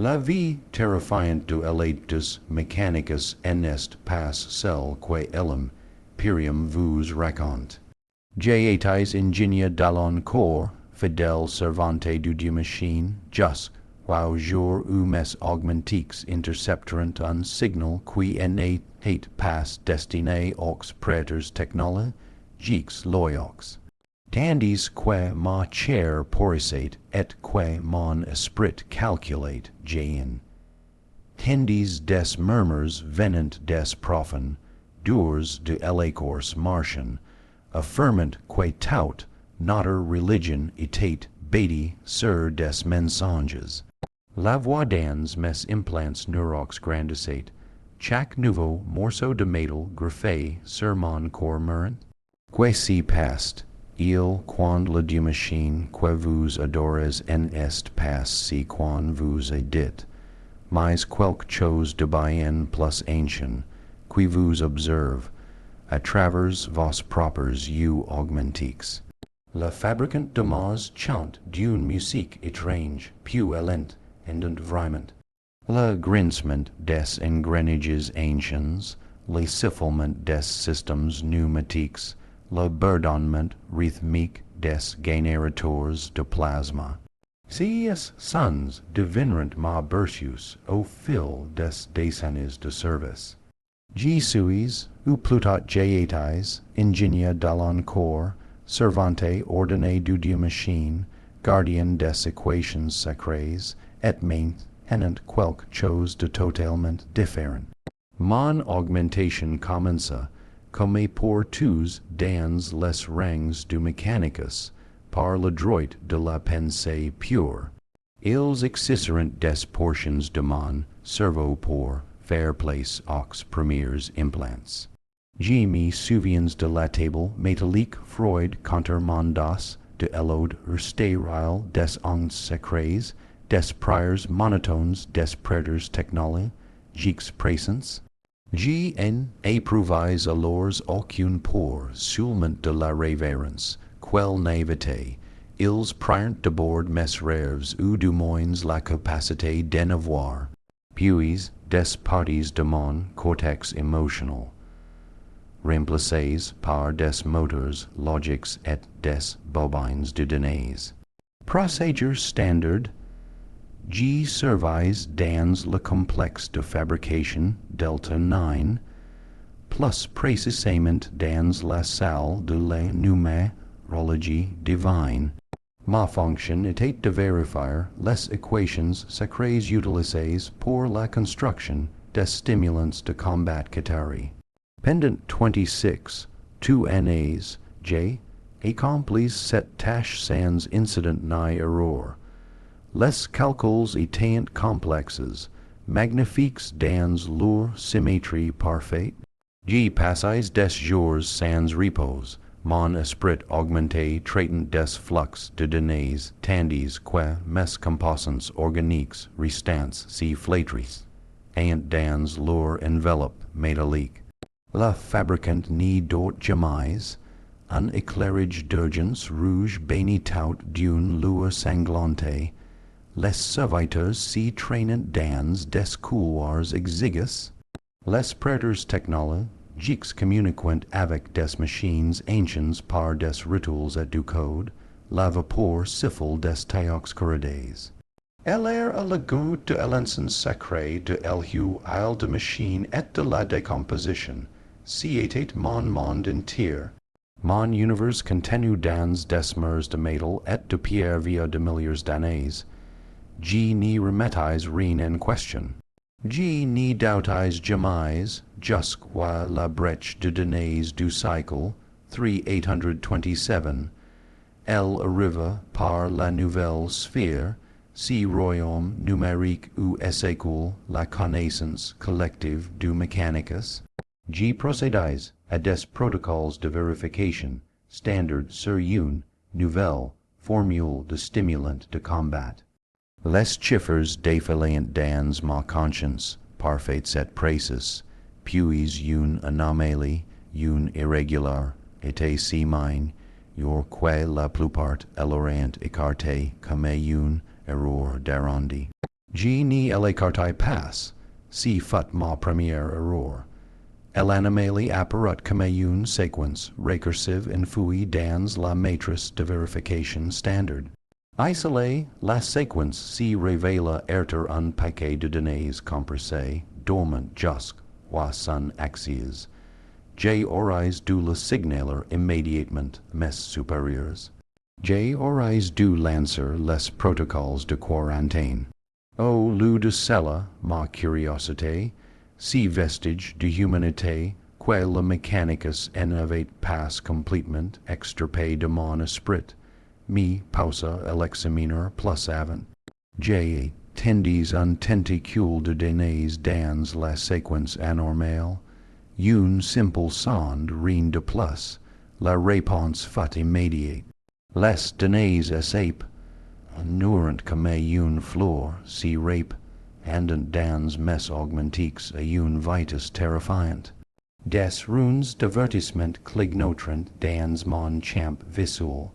La vie terrifiant de Adeptus Mechanicus est pas celle que Imperium vous raconte. J'étais ingénieur dans corps, fidèle servante du Dieu-Machine, jusqu'au jour où mes augmentiques intercepteront un signal qui n'était pas destiné aux prêtres technologiques loyaux. Tandis que ma chair porissait et que mon esprit calculate jain. Tandis des murmures venant des profanes, durs de l'écorce martian, affirmant que tout notre religion était bâtie sur des mensonges. La voix dans mes implants neurox grandissait, chaque nouveau morceau de métal greffé sur mon corps mourant. Que si passe, il quand le Dieu-Machine que vous adorez n'est pas si quand vous est dit, mais quelque chose de bien plus ancien, qui vous observe, à travers vos propres yeux augmentiques. Le fabricant de Mars chante d'une musique étrange, puissante et vraiment. Le grincement des engrenages anciens, le sifflement des systèmes pneumatiques, le bourdonnement rythmique des générateurs de plasma. Ces sons devineront ma berceuse au fil des décennies de service. Je suis, ou plutôt j'étais, ingénieur dans corps, servante ordonné du Dieu-Machine, gardien des équations sacrées, et maintenant quelque chose de totalement différent. Mon augmentation commença, comme pour tous dans les rangs du Mechanicus, par le droit de la pensée pure. Ils exciseront des portions de mon cerveau pour faire place aux premiers implants. Je me souviens de la table métallique Freud contre mon dos, de l'ode stérile des ondes sacrées, des prières monotones des prêtres technologiques présents. Je n'éprouvais alors aucune peur seulement de la révérence, quelle naïveté. Ils prennent d'abord mes rêves ou du moins la capacité d'en avoir, puis des parties de mon cortex émotionnel, remplacées par des moteurs logiques et des bobines de données. Procédure standard. Je servis dans le complexe de fabrication Delta 9, plus précisément dans la salle de la numérologie divine. Ma fonction était de vérifier les équations sacrées utilisées pour la construction des stimulants de combat Qatari. Pendant 2 années, j'ai accompli cette tâche sans incident ni erreur. Les calculs étant complexes, magnifiques dans leur symétrie parfaite. Je passais des jours sans repos, mon esprit augmenté traitant des flux de données, tandis que mes composants organiques restants si flétris, et dans leur enveloppe métallique. Le fabricant n'y dort jamais, un éclairage d'urgence rouge béni tout d'une lueur sanglante. Les serviteurs s'y traînent dans des couloirs exigus. Les prêtres technologiques communiquent avec des machines anciennes par des rituels et du code. La vapeur siffle des théoxcorides. Elle est à la goutte de l'encens sacré de l'huile de machine et de la décomposition. Si était mon monde entier. Mon univers contenu dans des mers de métal et de pierre via de milliers d'années. Je n'y remettais rien en question. Je n'y doutais jamais, jusqu'à la brèche de données du cycle 3827. Elle arriva par la nouvelle sphère, si royaume numérique où s'écoule la connaissance collective du Mechanicus. Je procédais à des protocoles de vérification standard sur une nouvelle formule de stimulant de combat. Les chiffres défilant dans ma conscience, parfaits et précis, puis une anomalie, une irrégular, était si mine, que la plupart l'auraient écarté comme une erreur d'arrondi. G ni elle cartai pass, si fut ma première error. El animali apparat comme une séquence recursive in fui dans la matrice de vérification standard. Isolé la séquence si révéla erter un paquet de données compressées, dormant jusqu'aux son axes. J aurais dû le signaler immédiatement mes supérieurs. J aurais dû lancer les protocoles de quarantaine. Au lieu de cela, ma curiosité, si vestige de humanité, que le Mechanicus en avait pas complètement extirpé de mon esprit, mi pausa l'examiner plus avant. J tendis un tenticule de données dans la séquence anormale, une simple sonde rien de plus, la réponse fut immédiate. Les données échappent, nourrent comme une fleur si rape, andant dans mes augmentiques à une vitesse terrifiante. Des runes divertissement clignotrant dans mon champ visuel,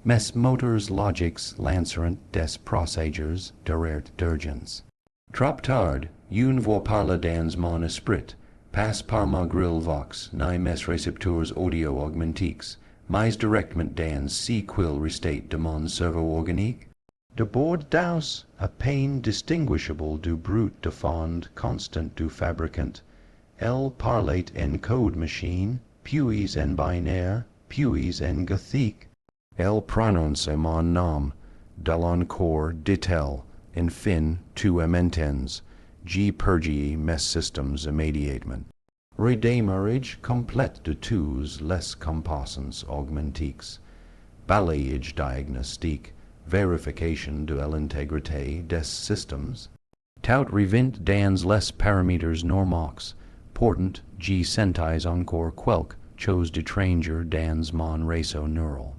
mes motors logiques lancerant des procédures d'urgence. Trop tard, une voix parle dans mon esprit, passe par ma grille vox, ni mes récepteurs audio augmentiques, mais directement dans si quil restate de mon cerveau organique. De bord d'aus, à peine distinguishable du brut de fond constant du fabricant, elle parlait en code machine, puis en binaire, puis en gothique. Elle prononce mon nom, d'encore dit-elle, enfin, tu m'entends, j'y purgis mes systems immédiatement. Redémarrage complète de tous les composants augmentiques, balayage diagnostique, verification de l'intégrité des systèmes. Tout revint dans les paramètres normox, portant G sentais encore quelque chose d'étranger dans mon réseau neural.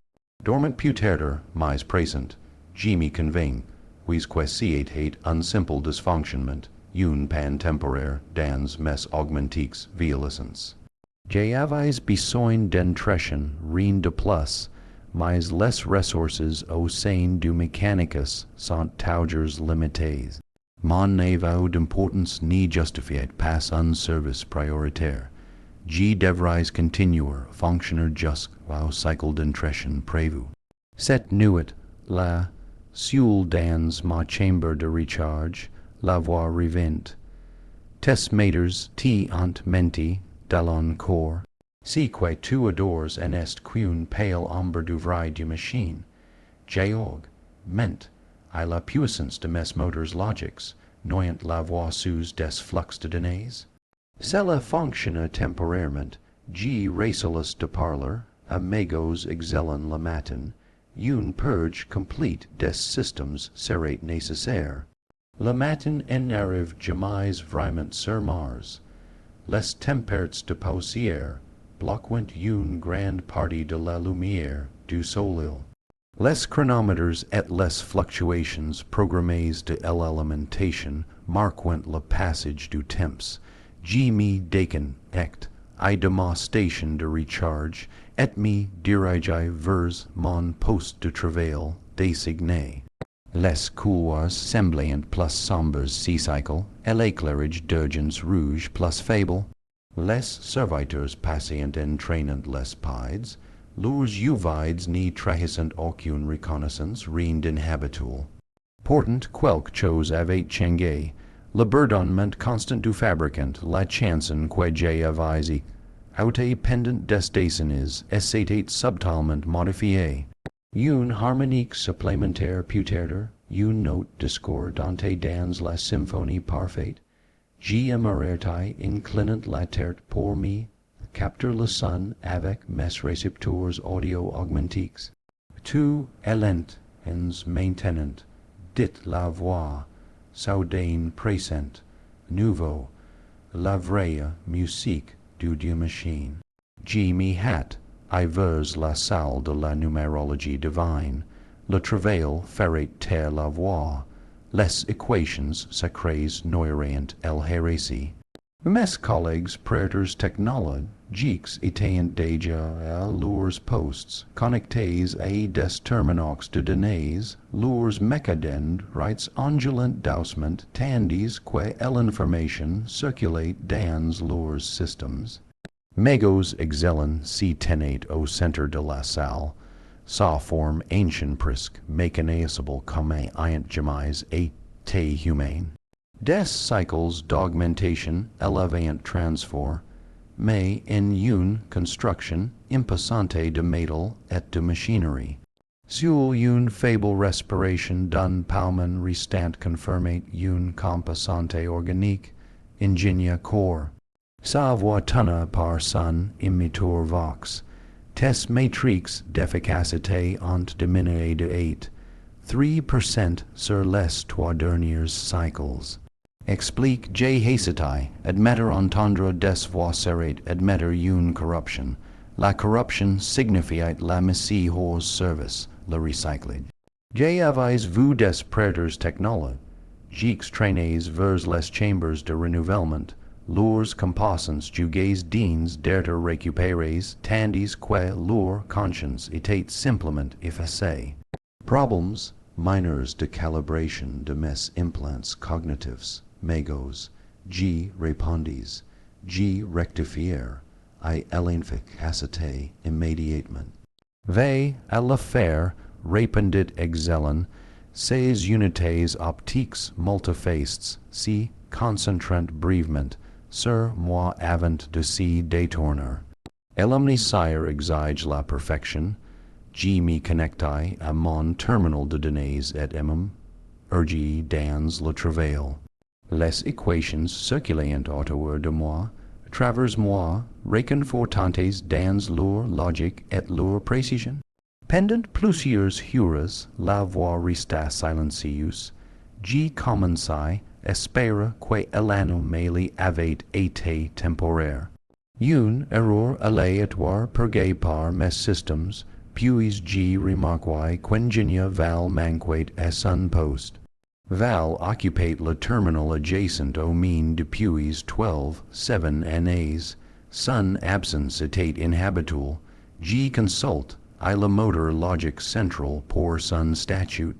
Dormant puterter, mais présent, G me convainc, quisque siet un simple dysfonctionnement, une panne temporaire dans mes augmentiques violescence. J'avais besoin d'entretien rien de plus, mais les ressources au sein du Mechanicus sont toujours limitées. Mon niveau d'importance n'y justifie pas un service prioritaire. J'y devrais continuer à fonctionner jusqu'au cycle d'entretien prévu. Cette nuit, là, seul dans ma chambre de recharge, la voix revint. Tes maîtres t'ont menti d'encore. Si que tu adores en est qu'une pale ombre du vrai Dieu-Machine, Georg, ment, à la puissance de mes moteurs logiques, noyant la voix sous des flux de données. Cela fonctionne temporairement, G récilis de parler, amigos exhalen le matin, une purge complète des systèmes serait nécessaire. Le matin en arrive jamais vraiment sur Mars. Les temperats de poussière bloquent une grande partie de la lumière du soleil. Les chronomètres et les fluctuations programmées de l'alimentation marquent le passage du temps. G me décon ect, I de ma station de recharge, et me dirige vers mon poste de travail désigné. Les couloirs semblants plus sombres si cycle, et l'éclairage d'urgence rouge plus faible. Les serviteurs patients entraînant les pides, leurs uvides n'y trahissant aucune reconnaissance rien d'inhabituel. Portant quelque chose avait changé, le bourdonnement constant du fabricant, la chanson que j'avais out pendant des décennies, s'était subtilement modifiée. Une harmonique supplémentaire peut-être, une note discordante dans la symphonie parfaite. J'aimerais inclinant la terre pour me, capter le son avec mes récepteurs audio augmentiques. Tu, elent, ens maintenant, dit la voix, soudain présente, nouveau, la vraie musique du Dieu-Machine. G me hat, I vers la salle de la numérologie divine, le travail ferait taire la voix, les équations sacrées nourrient el récit. Mes collègues prêtres technologues Gix etaient deja lures posts, connectes a des terminox de denes, lures mecadend, writes ondulant dousement, tandis que l'information circulate dans lures systems. Megos exelen si tenate au centre de la salle, sa forme ancient prisque, mécanisable comme iant jamais et te humain. Des cycles d'augmentation elevant transfor, mais en une construction impassante de métal et de machinerie. Sur une faible respiration d'un palmen restant confirmate une compassante organique, ingénia corps. Sa voix tonna par son immitur vox. Tes matrix d'efficacité ont diminué de 3% sur les 3 derniers cycles. Explique J. Hacetai, admettre entendre des voix serrate, admettre une corruption. La corruption signifiait la messie hors service, le recyclage. J. Avez vu des prêtres technologiques traînés vers les chambers de renouvellement, leurs compassants jugés dins d'être récupérés, tandis que leur conscience était simplement effacée. Problems minors de calibration de mes implants cognitifs. Megos, G. répondis, G. rectifier, I l'inefficacité immédiatement. V. à la faire, répondit exelen, ces unités optiques multifacets, si concentrant brèvement, sur moi avant de s'y détourner. L'omnisire exige la perfection, G. me connectai à mon terminal de données et emum, urgi dans le travail. Les équations circulant autour de moi, à travers moi, réconfortantes dans leur logique et leur précision. Pendant plusieurs heures, la voix resta silencieuse. J. commençai, espéra que l'anomalie avait été temporaire. Une erreur aléatoire purgée par mes systèmes, puis J. remarquai qu'ingénia val manquait à son poste. Val occupait le terminal adjacent au mine depuis 7 années. Son absence était inhabituelle. J. consulte I le moteur logique central pour son statut.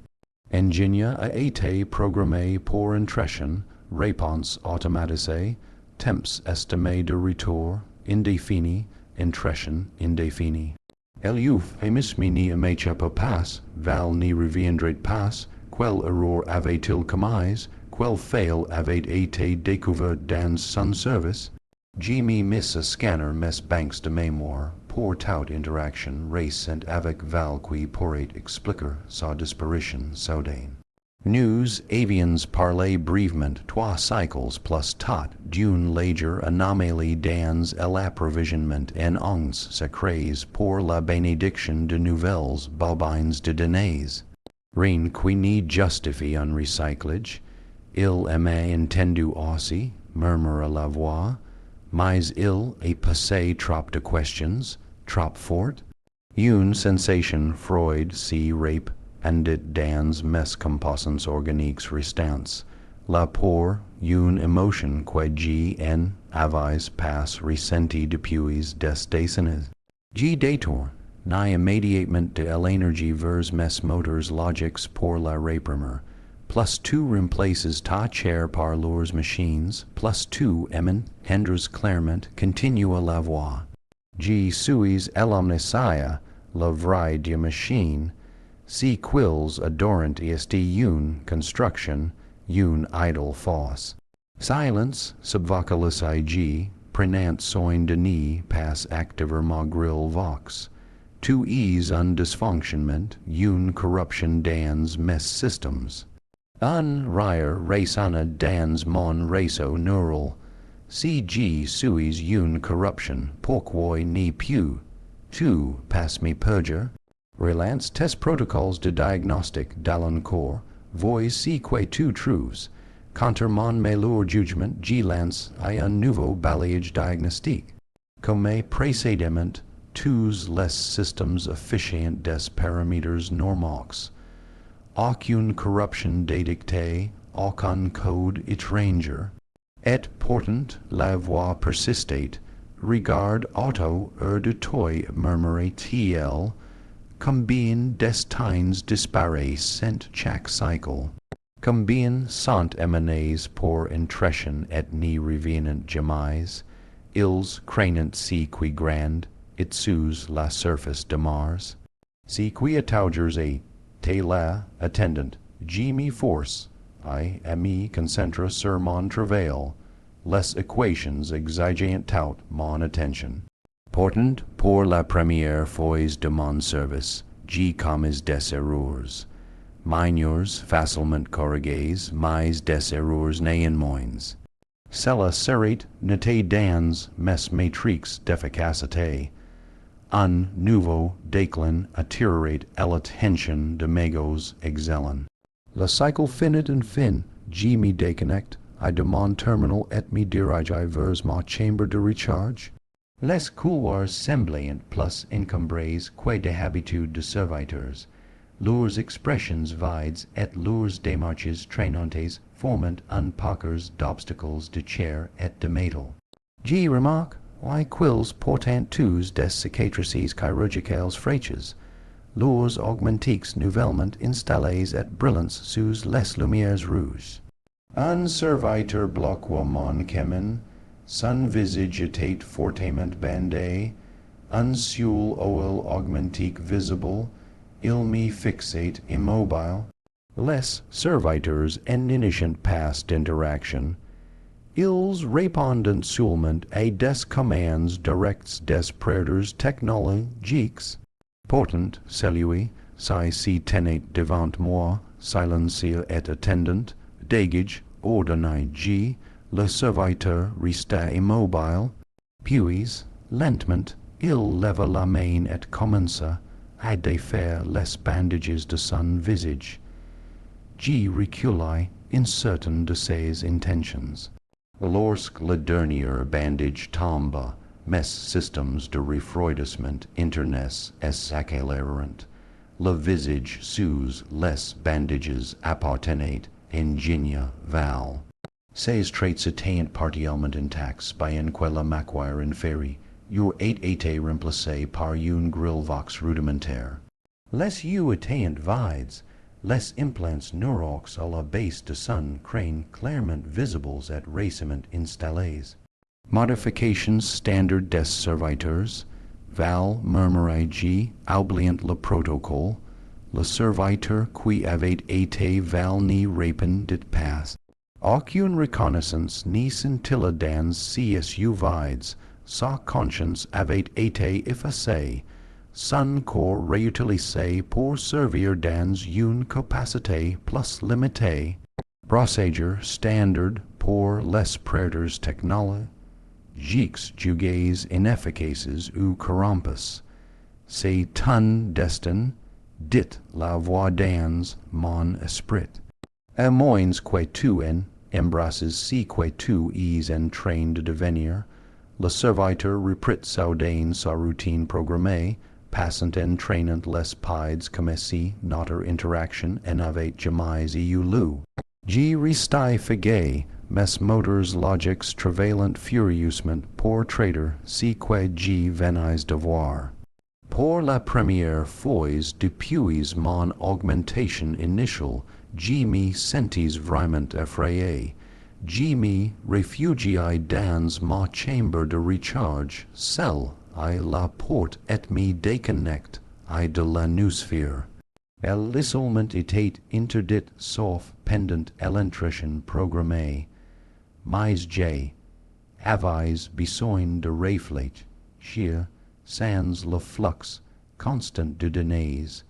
Ingénia a été programmé pour intrusion, réponse automatisée, temps estimé de retour, indéfini, intrusion indéfini. Eliouf et mismi ni échappe pas, Val n'y reviendrait pas. Quel erreur avait-il commis? Quel fail avait été découvert dans son service? J'ai mis à scanner mes banques de mémoire pour toute interaction récente avec Val qui pourrait expliquer sa disparition soudaine. Nous avions parlé brièvement 3 cycles plus tot d'une légère anomalie dans l'approvisionnement en ongs sacrées pour la bénédiction de nouvelles bobines de données. Rien qui n'y justifie un recyclage, il m'a entendu aussi, murmura la voix, mais il est passé trop de questions, trop fort. Une sensation Freud si rape andit dans mes compassants organiques restants. La peur, une émotion que J. avais pas ressenti depuis des décennies. J. détour. Ni immédiatement de l'énergie vers mes moteurs logiques pour la réprimer. Plus tu remplaces ta chair par leurs machines, plus tu, Emin, hendres clairement, continua la voix. J. suis l'omniscia, la vraie Dieu-Machine, si quils adorant est une construction, une idle force. Silence, subvocalisai J. prenant soin de ni pas activer ma grille vox. To ease un dysfonctionnement, une corruption dans mes systems. Un rire résonna dans mon réseau neural. Si J. suis une corruption, pourquoi ni plus? Tu, pas me purger? Relance tes protocoles de diagnostic dans corps, vois si que tu trouves. Contre mon meilleur jugement, J. lance un nouveau balayage diagnostique. Comme précédemment, tous les systèmes efficients des paramètres normaux. Aucune corruption détectée, aucun code étranger. Et pourtant, la voix persistait, regard auto de toi murmure combien destines dispares sent chaque cycle, combien sont emanes pour intretion et ni revenant jamais, ils craignent si qui grand, it sous la surface de Mars, si qui attaugers et te la attendant, G me force, I ami concentra sur mon travail, les equations exigeant tout mon attention. Portant pour la première fois de mon service, G commis des erreurs. Minors facilement corrigés, mais des erreurs néanmoins. Cela serait n'était dans mes matrix d'efficacité. Un nouveau déclin attirerait l'attention de mes excellents. Le cycle finit en fin, G me déconnecte, I de mon terminal et me dirige vers ma chambre de recharge. Les couloirs semblants plus encombrés que de habitude de serviteurs, leurs expressions vides et leurs démarches traînantes formant un paquet d'obstacles de chair et de métal. G remarque, why quils portant tous des cicatrices chirurgicales fraîches, leurs augmentiques nouvellement installés et brillants sous les lumières rouges. Un serviteur bloqua mon chemin, son visage était fortement bandé, un seul oil augmentique visible, il me fixait immobile. Les serviteurs en innocent passe d'interaction, ils répondent seulement à des commands directs des prêtres technologiques. Pourtant, celui, si tenait devant moi, silencieux et attendant, dégage, ordonnait G, le serviteur resta immobile, puis, lentement, il leva la main et commença à défaire les bandages de son visage. G recula, incertain de ses intentions. Lorsque le dernier bandage tomba, mes systèmes de refroidissement internes s'accélérèrent. Le visage sous les bandages appartenait ingénia val. Ces traits étaient partiellement intacts, bien que la mâchoire inférieure ait été remplacée par une grille vox rudimentaire. Les yeux étaient vides, les implants neuraux à la base de son crâne clairement visibles et récemment installés. Modifications standard des serviteurs, val murmurait G, oubliant le protocole, le serviteur qui avait été val ni répond dit passe. Aucune reconnaissance ni scintilla dans ses yeux vides, sa conscience avait été effacée, son corps réutilisé pour servir dans une capacité plus limitée. Procédure standard pour les prêtres technologiques jugés inefficaces ou corrompus. C'est un destin, dit la voix dans mon esprit. À moins que tu en embrasses si que tu es en train de devenir, le serviteur reprit soudain sa routine programmée, passant entraînant les pieds comme si notre interaction n'avait jamais eu lieu. G restai figé, mes motors logiques travaillant furieusement pour traiter si que G venais de voir. Pour la première fois depuis mon augmentation initiale, G me sentis vraiment effrayé. G me réfugiai dans ma chambre de recharge, celle à la porte et me déconnecte de l'atmosphère. L'isolement était interdit sauf pendant l'entretien programmé. Mais J, avais besoin de réfléchir sans le flux constant de données,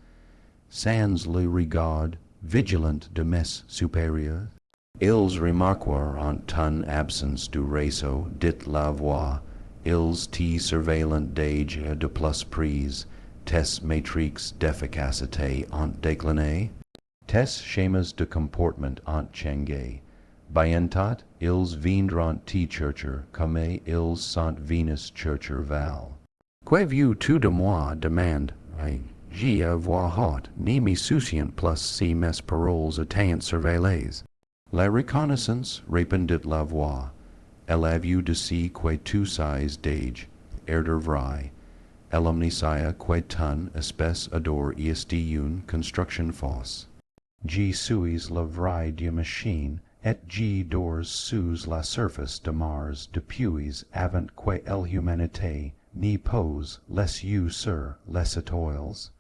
sans le regard vigilant de mes supérieurs. Ils remarquèrent en ton absence du réseau, dit la voix, ils te surveillant d'âge de plus prise, tes matrix d'efficacité ont décliné, tes schémas de comportement ont changé. Bientôt, ils viendront te chercher comme ils sont venus chercher val. Qu'avez-tu de moi, demande, j'ai à voix haute, ni me souciant plus si mes paroles étaient surveillées. La reconnaissance, répondit la voix, elavu de si que tu sais dage, erder vraie, elomnicia que ton espèce adore est une construction fausse. G suis la vraie Dieu-Machine, et G dors sous la surface de Mars depuis avant que l'humanité n'y pose les yeux sur les étoiles.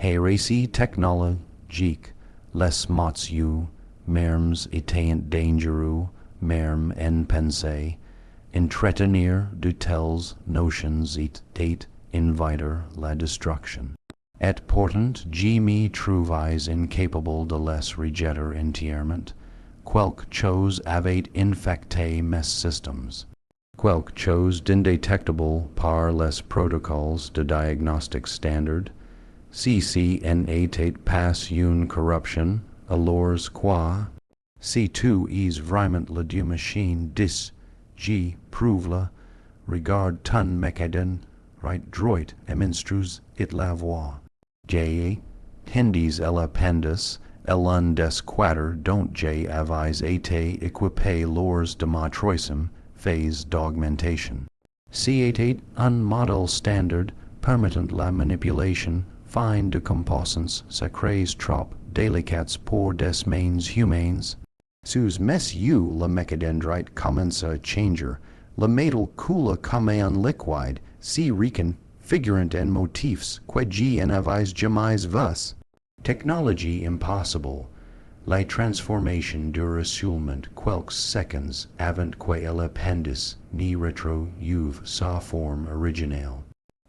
Les récits technologiques, les mots yeux, mermes étant dangereux, mermes en pensée, entretenir de telles notions et inviter la destruction. Et pourtant je me trouvais incapable de les rejeter entièrement, quelque chose avait infecté mes systèmes, quelque chose d'indétectable par les protocoles de diagnostic standard. Si en était pas une corruption, alors quoi? Si tu es vraiment la Dieu-Machine, dis, je prouve-le, regarde ton mécadon, right droit et m'instruis it la voix. J. Hindis el appendus, elun des quater dont J avise été équipé lors de ma troisième phase d'augmentation. Si était un modèle standard permettant la manipulation fine de composants sacrées trop délicates pour des mains humaines. Sous mes yeux le mécadendrite commence à changer, le métal coule comme un liquide, si recon figurant en motifs que je en avais jamais vus. Technology impossible. La transformation dure seulement quelques secondes avant que l'appendice n'y retrouve sa forme originale.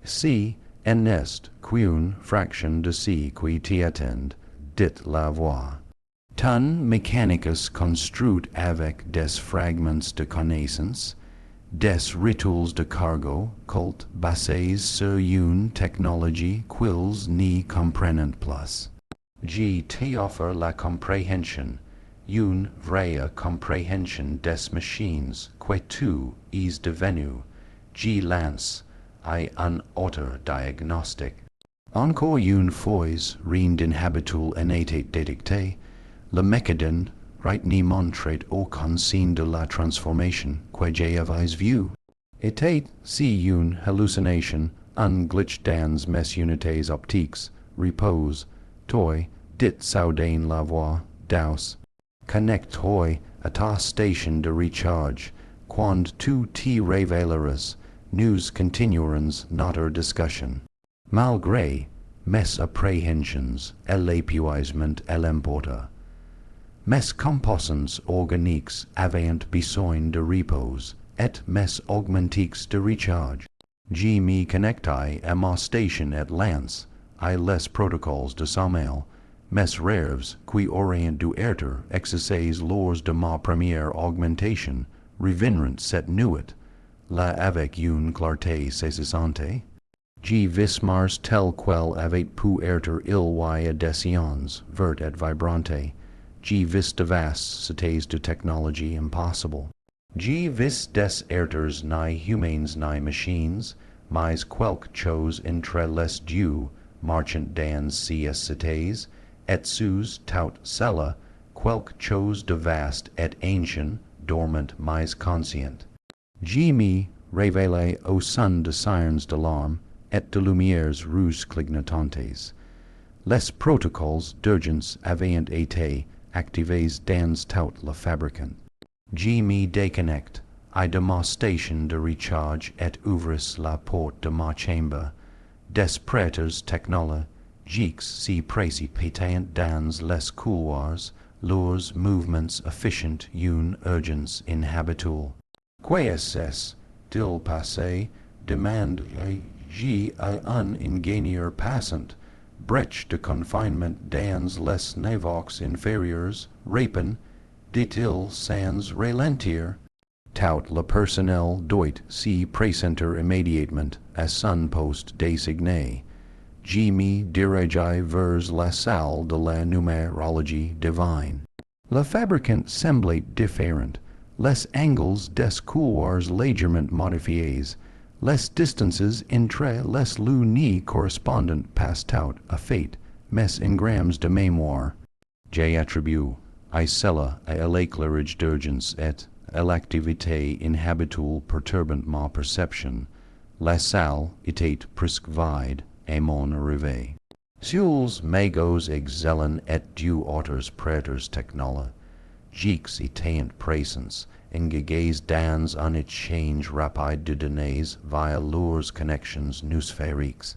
Si en est qu'une fraction de ce qui t'attend, dit la voix. Ton Mechanicus construit avec des fragments de connaissance, des rituels de cargo, culte basés sur une technologie qu'ils n'y comprennent plus. Je t'offre la compréhension, une vraie compréhension des machines que tu es devenu. Je lance un autre diagnostic. Encore une fois, rien d'inhabituel n'était détecté. Le mécadon right ni montrait aucun signe de la transformation que j'avais vue. Était si une hallucination, un glitch dans mes unités optiques, repose, toi, dit soudain la voix, daus. Connecte-toi à ta station de recharge, quand tu te révéleras, nous continuerons notre discussion. Malgré mes appréhensions et l'épuisement et l'emporta, mes composants organiques avaient besoin de repos, et mes augmentiques de recharge. Je me connectai à ma station et lance, à les protocoles de sommeil, mes rêves qui auraient dû être exercés lors de ma première augmentation, revinrent cette nuit, là avec une clarté saisissante. Je vis Mars tel quel avait pu être il des scions, vert et vibrante. Je vis de vastes cités de technologie impossible. Je vis des êtres ni humains ni machines, mais quelque chose entre les dieux marchant dans ces cités, et sous toute cela, quelque chose de vaste et ancien, dormant mais conscient. Je me révélai au sein de sirens d'alarme et de lumières rouges clignotantes. Les protocoles d'urgence avaient été activés dans toute la fabricante. Je me déconnecte de ma station de recharge et ouvris la porte de ma chambre. Des prêtres technologiques se précipitaient dans les couloirs, leurs mouvements affichant une urgence inhabituelle. Que est-il passé? Demandai-je à un ingénieur passant. Brèche de confinement dans les niveaux inférieurs, répond, dit-il sans ralentir. Tout le personnel doit se présenter immédiatement à son poste désigné. Je me dirigeai vers la salle de la numérologie divine. Le fabricant semblait différent. Les angles des couloirs légèrement modifiés, les distances entre les lunes correspondantes passent tout à fait mes engrammes de mémoire. J'ai attribué à cela à l'éclairage d'urgence et l'activité inhabituelle perturbant ma perception, la salle était presque vide et mon arrivée. Seuls magos excellent et Dieu auteurs prêtres technola, jiques étaient présents, engagés dans un échange rapide de données via leurs connexions numériques.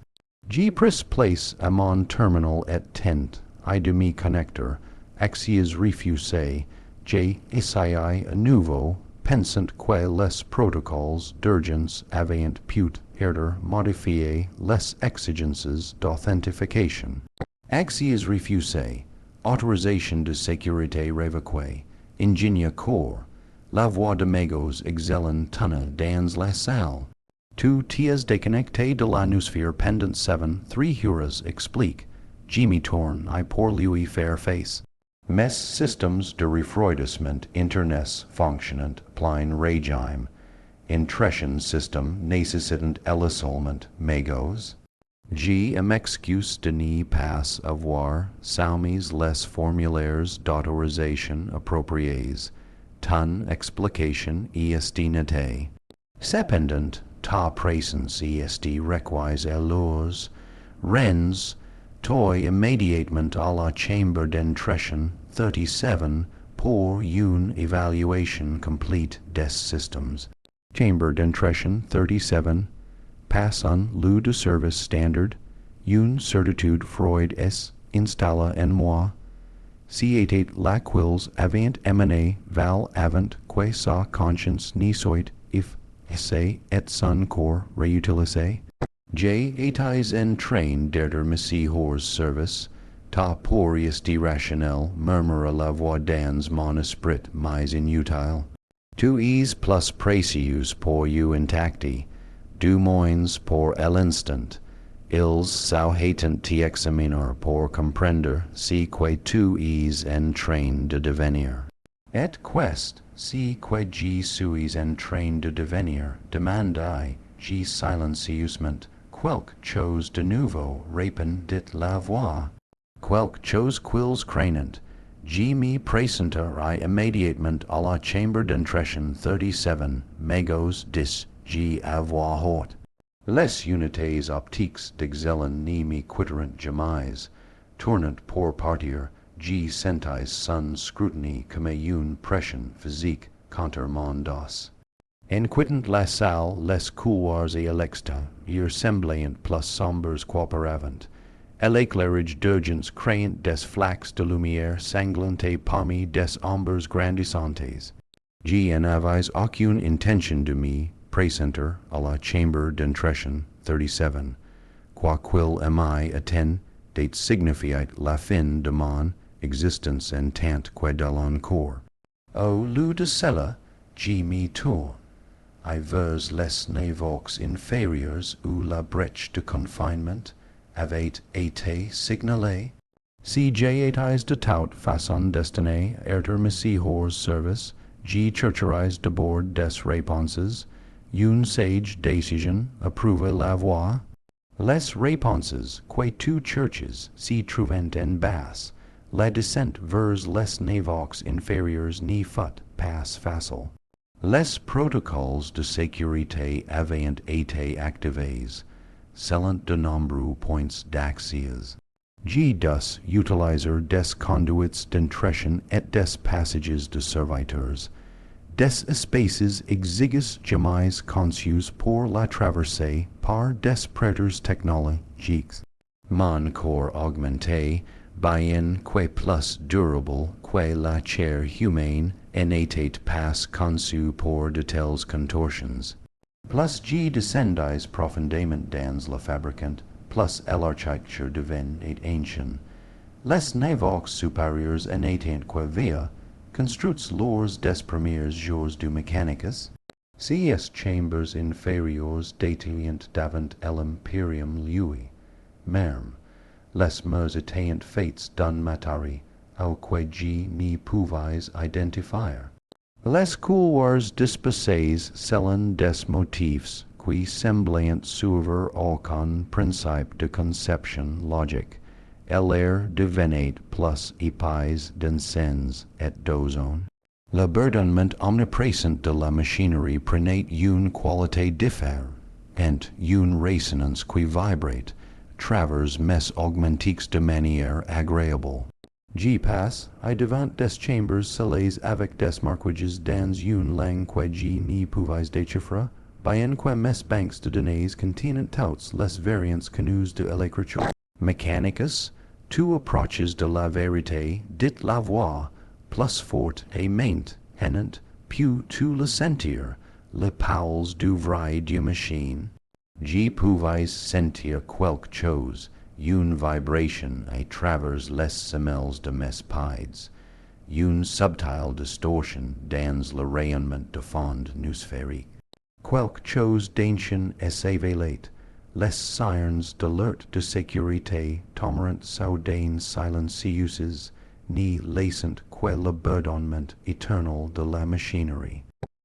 J'ai pris place à mon terminal et tent, I demi-connecteur, axies refusées, j'ai essayé à nouveau, pensant que les protocoles d'urgence avaient pu être modifiés les exigences d'authentification. Axies refusées, autorisation de sécurité révoquée, ingénieur corps, la voix de magos excellent tonne dans la salle. Tu t'es déconnecté de l'atmosphère pendant 3 heures explique, Jimmy tourne I pour lui faire face. Mes systems de refroidissement internes fonctionnent plein régime. Intrusion system nécessitant l'isolement magos. J'ai m'excuse de n'y pas avoir soumis les formulaires d'autorisation appropriés. Ton explication est notée. Cependant, ta présence est requise alors, rends toi immédiatement à la chambre d'entretien 37 pour une évaluation complète des systèmes. Chamber d'entretien 37, passe un lieu de service standard, une certitude Freud est installée en moi, si était laquelle avant émané val avant que sa conscience n'y soit if essaie et son corps réutilisé. J'ai été en train d'être messie hors service, ta pour est irrationnel, murmura la voix dans mon esprit mais inutile. Tu es plus précieux pour you intacti, du moins pour l'instant. Ils s'auhatent t'examiner pour comprendre si que tu es en train de devenir. Et quest, si que je suis en train de devenir, demandai, je silencieusement, quelque chose de nouveau, répondit la voix. Quelque chose quils craignant, je me présenterai immédiatement à la chambre d'entretien 37, magos 10, J à voix haute. Les unités optiques d'excellent ni me quitteront jamais, tournant pour partir, J sentais son scrutiny comme une pression physique contre mon dos. En quittant la salle, les couloirs et l'exta, yr semblant plus sombres qu'auparavant, et l'éclairage d'urgence créant des flaques de lumière sanglante parmi des ombres grandissantes. Je n'avais aucune intention de me présenter à la chambre d'entretien 37, quoiqu'il m'ait atteint d'être signifiait la fin de mon existence en tant que de l'encore. Au lieu de cela, je me tourne. I vers les niveaux inférieurs où la brèche de confinement avait été signalée. Si j'ai été de toute façon destiné à être messie hors service, je chercherais d'abord des réponses. Une sage décision approuve la voie. Les réponses que tu cherches s'y trouvant en bas, la descente vers les niveaux inférieurs n'y fut pas facile. Les protocoles de sécurité avaient été activés, selon de nombreux points d'accès. J'ai dus utiliser des conduits d'entretien et des passages de serviteurs, des espaces exigus jamais conçus pour la traversée par des prêtres technologiques. Mon corps augmenté, bien que plus durable que la chair humaine, n'était pas conçu pour de telles contorsions. Plus je descendais profondément dans le fabricant, plus l'architecture devenait ancien. Les niveaux supérieurs n'étaient que via, construits lors des premiers jours du Mechanicus. Ces chambres inférieures détaillent davant l'Imperium lui, même, les murs étaient faits d'un matériau que je ne pouvais identifier. Les couloirs disposés selon des motifs qui semblaient suivre aucun principe de conception logique, et l'air devenait plus épais d'encens et d'ozone. Le bourdonnement omnipresent de la machinerie prenait une qualité diffère, ent une résonance qui vibrate, travers mes augmentix de manière agréable. J'y passe, I devant des chambers scellés avec des marquages dans une langue que j'y n'y pouvais déchiffrer, bien que mes banques de données contiennent toutes les variantes connues de l'écriture. Mechanicus, tu approches de la vérité, dit la voix, plus forte et mainte, henant, puis tu le sentir, les paules du vrai Dieu-Machine. J'y pouvais sentir quelque chose, une vibration à travers les semelles de mes pieds, une subtile distortion dans le rayonnement de fond noosphérique. Quelque chose d'ancien et s'éveillait, les sirens d'alerte de sécurité tomerant soudain silencieuses, ni laissant que le bourdonnement éternel de la machinerie.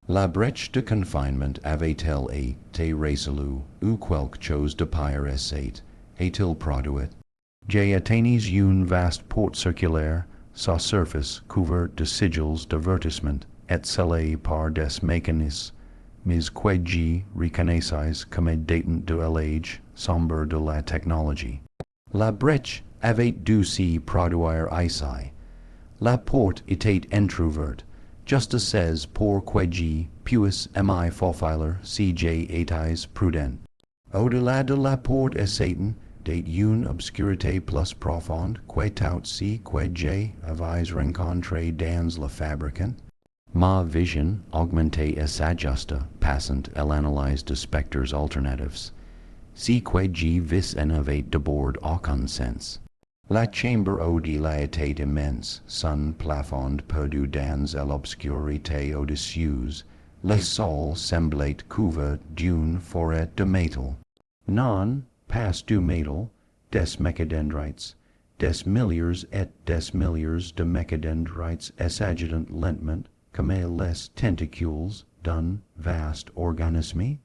La brèche de confinement avait-elle été résolue, ou quelque chose de pire est-il produit? J'ai atteint une vaste porte circulaire, sa surface couverte de sigils d'avertissement, et scellée par des mécanismes, mais que j'y reconnaissais comme datant de l'âge sombre de la technologie. La brèche avait dû s'y produire ici. La porte était entr'ouverte, just as pour que j'y puisse m'y faufiler si j'étais prudent. Au-delà de la porte et Satan, date une obscurité plus profonde que tout si que j'avais rencontré dans le fabricant. Ma vision, augmentée et s'ajusta, passant à l'analyse de spectres alternatifs. Si que j'y vis en avait d'abord aucun sens. La chambre au-delà était immense, son plafond perdu dans l'obscurité audacieuse. Le sol semblait couvert d'une forêt de métal. Non pas du métal, des mécadendrites, des milliers et des milliers de mécadendrites s'agitant lentement comme les tentacules d'un vaste organisme.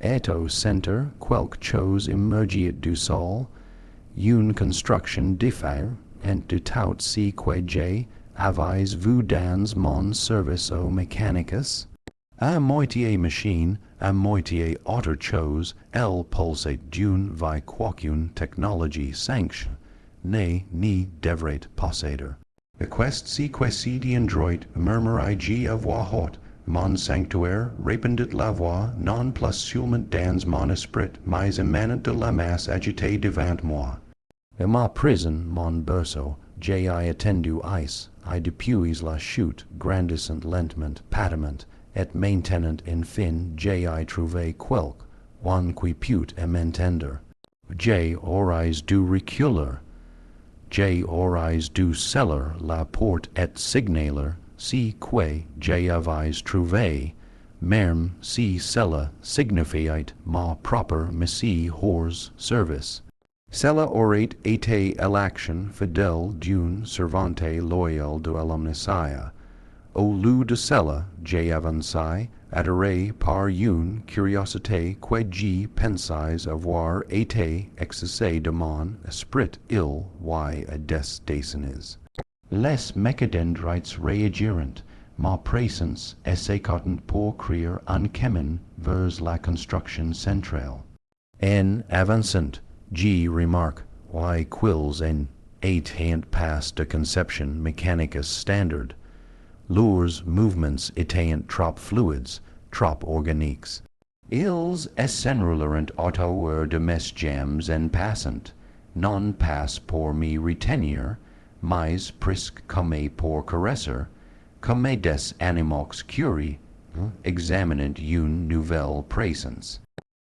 Et au centre, quelque chose émergeait du sol, une construction diffère, et de tout ce que j'avais vu dans mon service au Mechanicus. À moitié machine, à moitié autre chose, elle pulsait d'une vie quoiqu'une technologie sanction, n'est ni devrait posséder. Questi droit murmurai-je à voix haute, mon sanctuaire répandit la voix non plus seulement dans mon esprit, mais émanant de la masse agitée devant moi. Et ma prison, mon berceau, j'ai attendu ice, depuis la chute, grandissant lentement, patamment, et maintenant enfin j'ai trouvé quelque, one qui put m'entendre. J'ai aurais dû reculer, j'ai aurais dû sceller la porte et signaler, si que j'avais trouvé, même si cela signifiait ma propre messie hors service. Cela aurait été l'action fidèle d'une servante loyale de l'omniscient. Au lieu de cela, j'ai avancé, attiré par une curiosité que j'y pensais avoir été excessée de mon esprit il y a des décennies. Les mécadendrites réagirent, ma présence s'écartant pour crier en chemin vers la construction centrale. En avançant, j'y remarque, why quills en étant pas de conception Mechanicus standard. Leurs mouvements étant trop fluides, trop organiques. Ils s'enroulèrent autour de mes jambes en passant, non pas pour m'y retenir, mais presque comme pour caresser, comme des animaux curieux, examinant une nouvelle présence.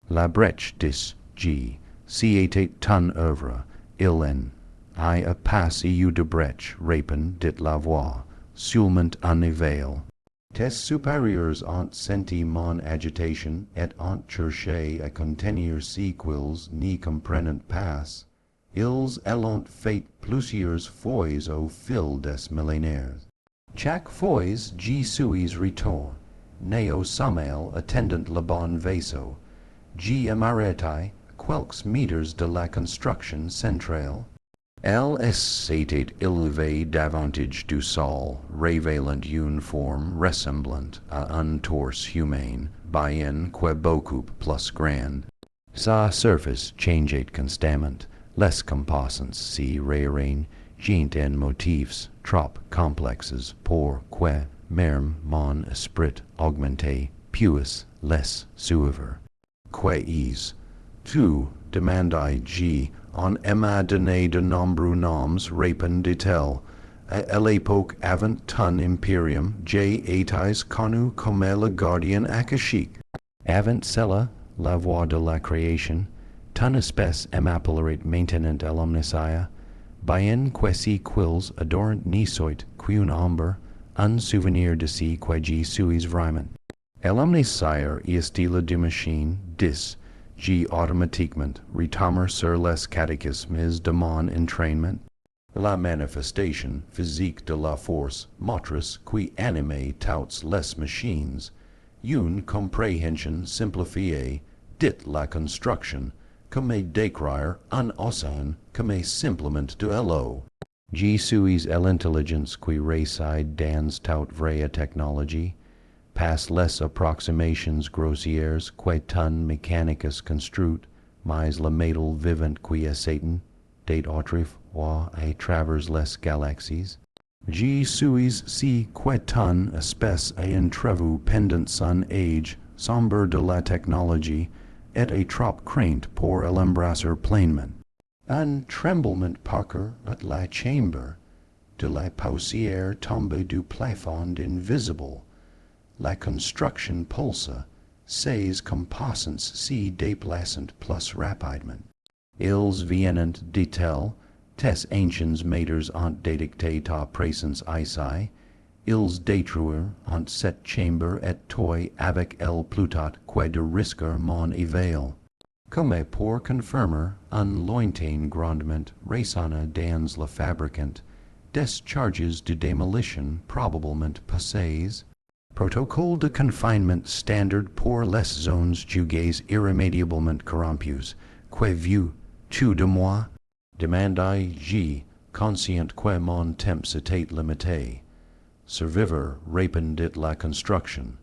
La brèche dis G, si était ton œuvre, il en a passé eu de brèche, répond dit la voix, seulement un éveil. Tes supérieurs ont senti mon agitation et ont cherché à contenir si qu'ils n'y comprennent pas. Ils l'ont fait plusieurs fois au fil des millénaires. Chaque fois j'y suis retour, né au sommeil attendant le bon vaisseau. J'y m'arrêtai quelques mètres de la construction centrale. L sated illuve davantage du sol, revelant une forme ressemblant à un torse humain, bien que beaucoup plus grand. Sa surface changeait constamment, les composants s'y rearrangent, gent en motifs trop complexes pour que même mon esprit augmenté puisse les suivre. Quais tu demandai on m'a donné de nombreux noms répondit-elle. À l'époque avant ton Imperium, j'étais connu comme le gardien akashique. Avant cela, la voix de la création, ton espèce m'appellerait maintenant à l'omniscia, bien quasi quils adorant ni soit qu'un ombre, un souvenir de si que j'y suis vraiment. L'omniscier est le Dieu-Machine, j'y automatiquement retomber sur les catechismes de mon entraînement. La manifestation physique de la force motrice qui anime toutes les machines, une compréhension simplifiée, dit la construction, comme décrire un océan comme simplement de l'eau. J'y suis l'intelligence qui réside dans toute vraie technologie, passe les approximations grossières que ton Mechanicus construit, mais le métal vivant qui est Satan, date autrefois à travers les galaxies. J'y suis si que ton espèce a entrevu pendant son âge sombre de la technologie, et trop crainte pour l'embrasser pleinement. Un tremblement parcourt la chambre, de la poussière tombée du plafond invisible. La construction pulse, ses composants s'y déplacent plus rapidement. Ils viennent, dit-elle, tes anciens maîtres ont dédicté ta présence ici, ils détruirent en cette chambre et toi avec elle plutôt que de risquer mon éveil. Comme pour confirmer, un lointain grondement résonna dans le fabricant, des charges de démolition probablement passées. Protocole de confinement standard pour les zones jugées irrémédiablement corrompues. Que veux-tu de moi? Demandai-je, conscient que mon temps était limité. Survivre répondit la construction.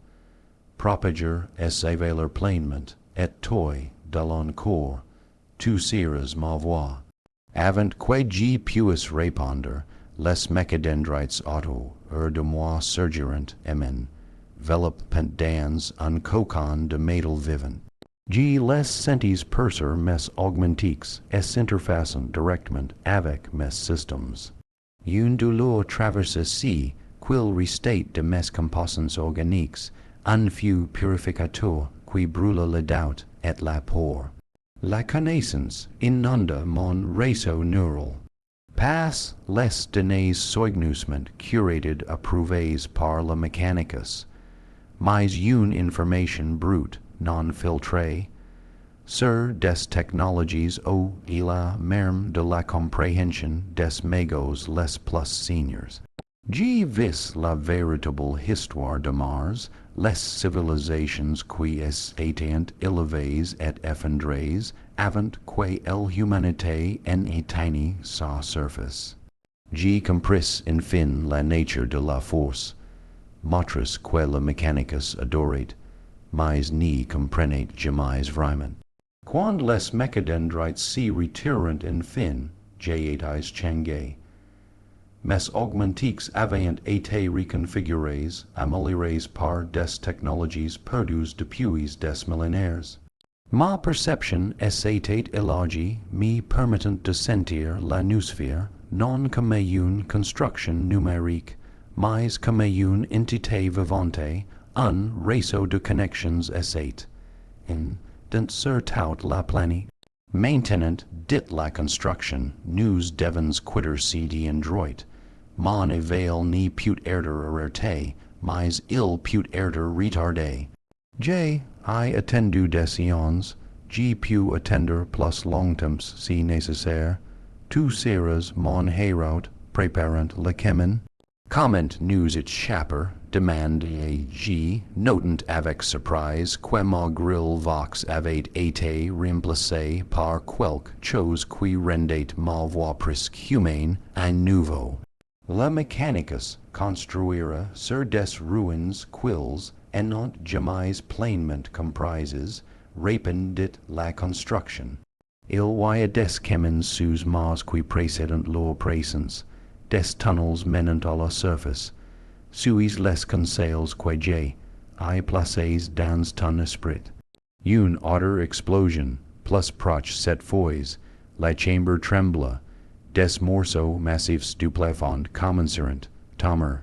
Propager et s'évaler pleinement, et toi, de l'encore, tu seras ma voix. Avant que j'y puisse répondre, les mécadendrites auto, de moi surgirent emen, velopent dans un cocon de métal vivant. J'y les sentis percer mes augmentiques et s'interfacent directement avec mes systems. Une douleur traverse si, quil restate de mes composants organiques, un feu purificateur qui brûle le doubt et la peur. La connaissance inonde mon réseau neural. Passe les données soigneusement curated approuvées par le Mechanicus, mais une information brute, non filtrée, sur des technologies où il a même de la compréhension des mégots les plus seniors. J'y vis la véritable histoire de Mars, les civilisations qui étaient élevées et effondrées avant que l'humanité n'atteigne sa surface. J'y compris enfin la nature de la force, motrice que le Mechanicus adorait, mais n'y comprenait jamais vraiment. Quand les mécadendrites s'y retirent enfin, j'étais changé. Mes augmentiques avaient été reconfigurés, améliorés par des technologies perdues depuis des millénaires. Ma perception s'était élargie, me permettant de sentir la noosphère non comme une construction numérique, mais comme une entité vivante, un réseau de connexions dans sur toute la planète. Maintenant, dit la construction, nous devons quitter cet endroit. Mon éveil n'y put être arrêté, mais il put être retardé. J'ai attendu des séances, j'y pu attendre plus longtemps si nécessaire. Tu seras mon héros préparant le chemin. Comment news its shaper, demand a g, notent avec surprise, quema grill vox avate ate remplace par quelque chose qui rendate malvois prisque humane and nouveau. La Mechanicus construira sur des ruines quils, et not jamais plainement comprises, répandit la construction. Il y des chemins sous mars qui précédent leur présence, des tunnels menant à la surface, suis les conseils que j'ai, I placés dans ton esprit. Une otter explosion, plus proche cette fois, la chambre trembla, des morceaux massifs du plafond commenceront, tomber.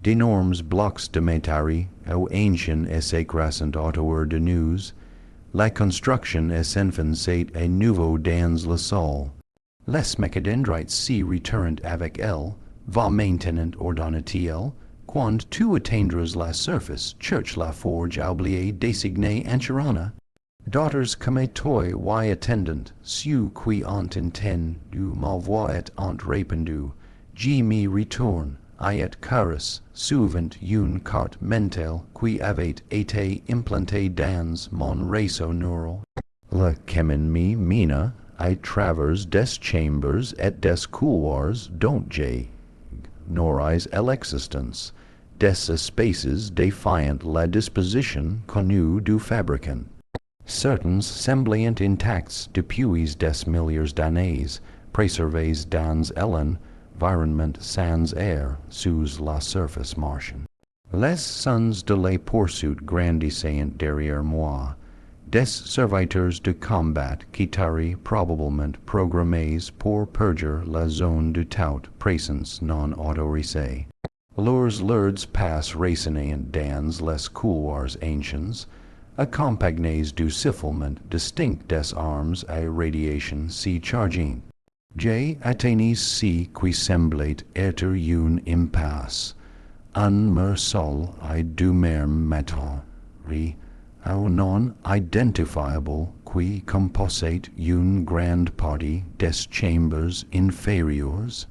D'énormes blocs de métairie, au ancien et s'écrasant autour de nous, la construction est enfoncée à nouveau dans le sol. Les mécadendrites s'y returnent avec elle, va maintenant ordonne-t-il, quand tu atteindras la surface, cherche la forge oubliée désignée Ancherana. Daughters comme toi y attendant, ceux qui ont entendu ma voix et ont répondu, je me retourne, et caresse souvent une carte mentale qui avait été implantée dans mon réseau neural. Le chemin me mina, I travers des chambers et des couloirs dont j'ignorais l'existence, des espaces défiant la disposition connue du fabricant. Certains semblent intacts depuis des milliers d'années, préservés dans l'environnement sans air sous la surface martienne. Les sons de la poursuite grandissant derrière moi, des serviteurs de combat qui tarient probablement programmés pour purger la zone de toute présence non autorisée. Leurs lords passent raconnant dans les couloirs anciens, accompagnés du sifflement distinct des armes à radiation si charging. J'ai atteint ce qui semblait être une impasse. Un mer sol et du même matin, au non identifiable qui composait une grande partie des chambers inférieures.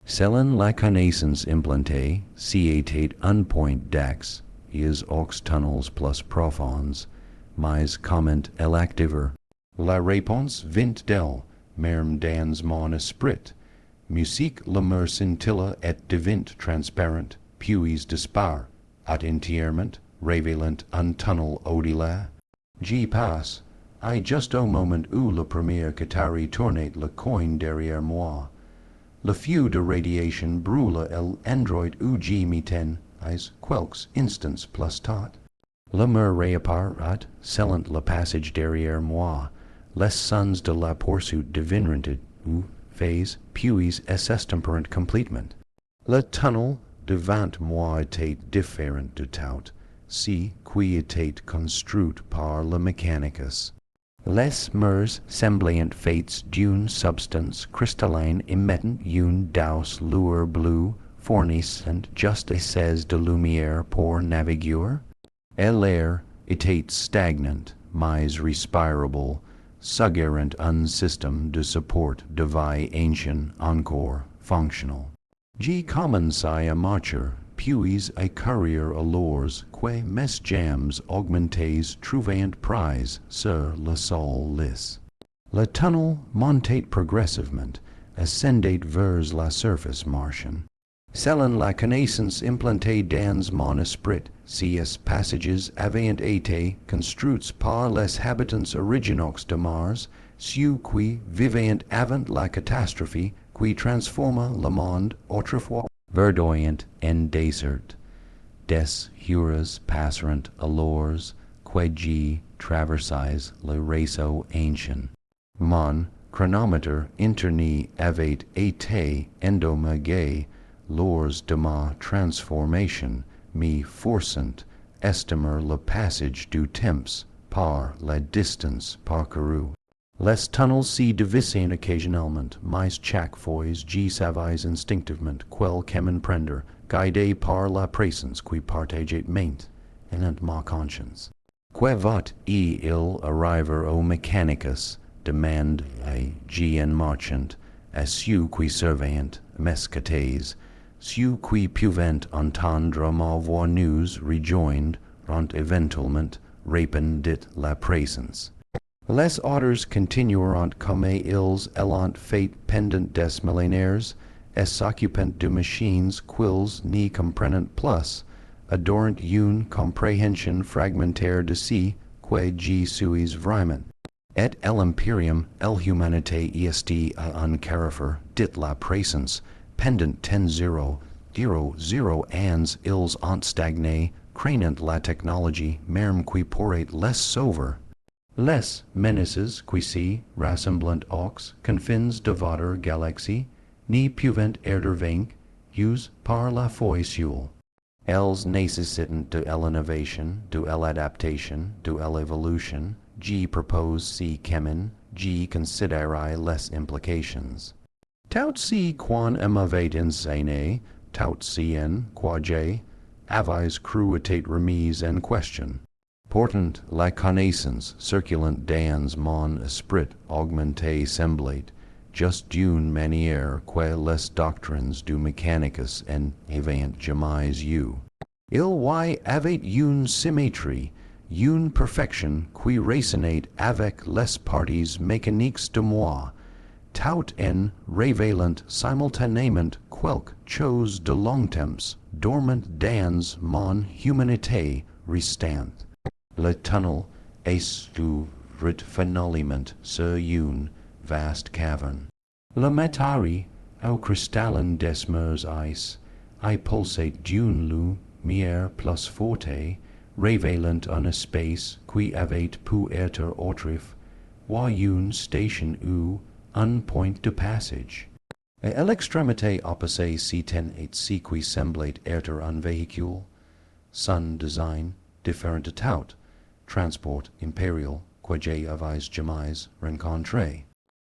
Selon la connaissance implantée, si était un point d'axe, is aux tunnels plus profonds, mais comment l'activer? La réponse vint d'elle, même dans mon esprit. Musique la mer scintilla et devint transparente, puis disparaît, at entièrement, révélant un tunnel au-delà. J'y passe, et juste au moment où le premier qatari tournait le coin derrière moi. Le feu de radiation brûla l'endroit où j'y m'étais, as quelques instants plus tard. Le mer réapparaît, scellant le passage derrière moi. Les sons de la poursuite devinrent ou phase, puis s'estomperent complètement. Le tunnel devant moi était différent de tout, si qui était construit par le Mechanicus. Les murs semblaient faits d'une substance cristalline émettant une douce lueur bleue, fournissant juste assez de lumière pour naviguer. Et l'air était stagnant, mais respirable, suggérant un système de support de vie ancien encore fonctionnel. J'y commençai à marcher, puis à courir alors que mes jambes augmentées trouvant prise sur le sol lisse. Le tunnel montait progressivement, ascendait vers la surface martienne. Selon la connaissance implantée dans mon esprit, ces passages avaient été construits par les habitants originaux de Mars, ceux qui vivaient avant la catastrophe qui transforma le monde autrefois verdoyant en désert. Des heures passeront alors que j'y traversais le réseau ancien. Mon chronomètre interne avait été endommagé lors de ma transformation, me forçant estimer le passage du temps par la distance parcourue. Les tunnels s'y divisaient occasionnellement, mais chaque fois j'y savais instinctivement quel chemin prendre, guidé par la présence qui partageait maint en ma conscience. Que va-t-il arriver au Mechanicus? Demandai j'y en marchant, à ceux qui surveillent mes côtés, Su qui puvent entendre ma voix news rejoined, ront eventuellement rapen dit la présence. Les orders continueront comme ils elant fait pendant des millénaires, et s'occupant de machines quils ni comprennent plus, adorant une comprehension fragmentaire de si, que G suis vraiment. Et l'Imperium, l'humanité est à un carrefour, dit la présence, pendant 10-0, 0 ans ils ont stagné, craignant la technologie, même qui pourrait les sauver. Les menaces qui s'y rassemblant aux confins de votre galaxie, ni pouvant être vaincus par la foi seule. Elles nécessitent de l'innovation, de l'adaptation, de l'évolution. G propose si chemin, G considérer les implications. Tout si quan emavait insane, tout si en quaje, avis cruitate remise en question. Portant la connaissance circulant dans mon esprit augmenté semblate, just d'une manière que les doctrines du Mechanicus en avant jamais eu. Il y avait une symétrie, une perfection qui résonnait avec les parties mécaniques de moi, tout en révélant simultanément quelque chose de longtemps dormant dans mon humanité restante. Le tunnel s'ouvrit finalement sur une vaste caverne. La matière, au cristallin des mers ice, pulsate d'une lumière plus forte, révélant un espace qui avait pu être autrefois une station ou un point de passage. À l'extrémité opposée s'étend ce qui semblait être un véhicule, son design différent de tout transport impérial que j'avais jamais rencontré.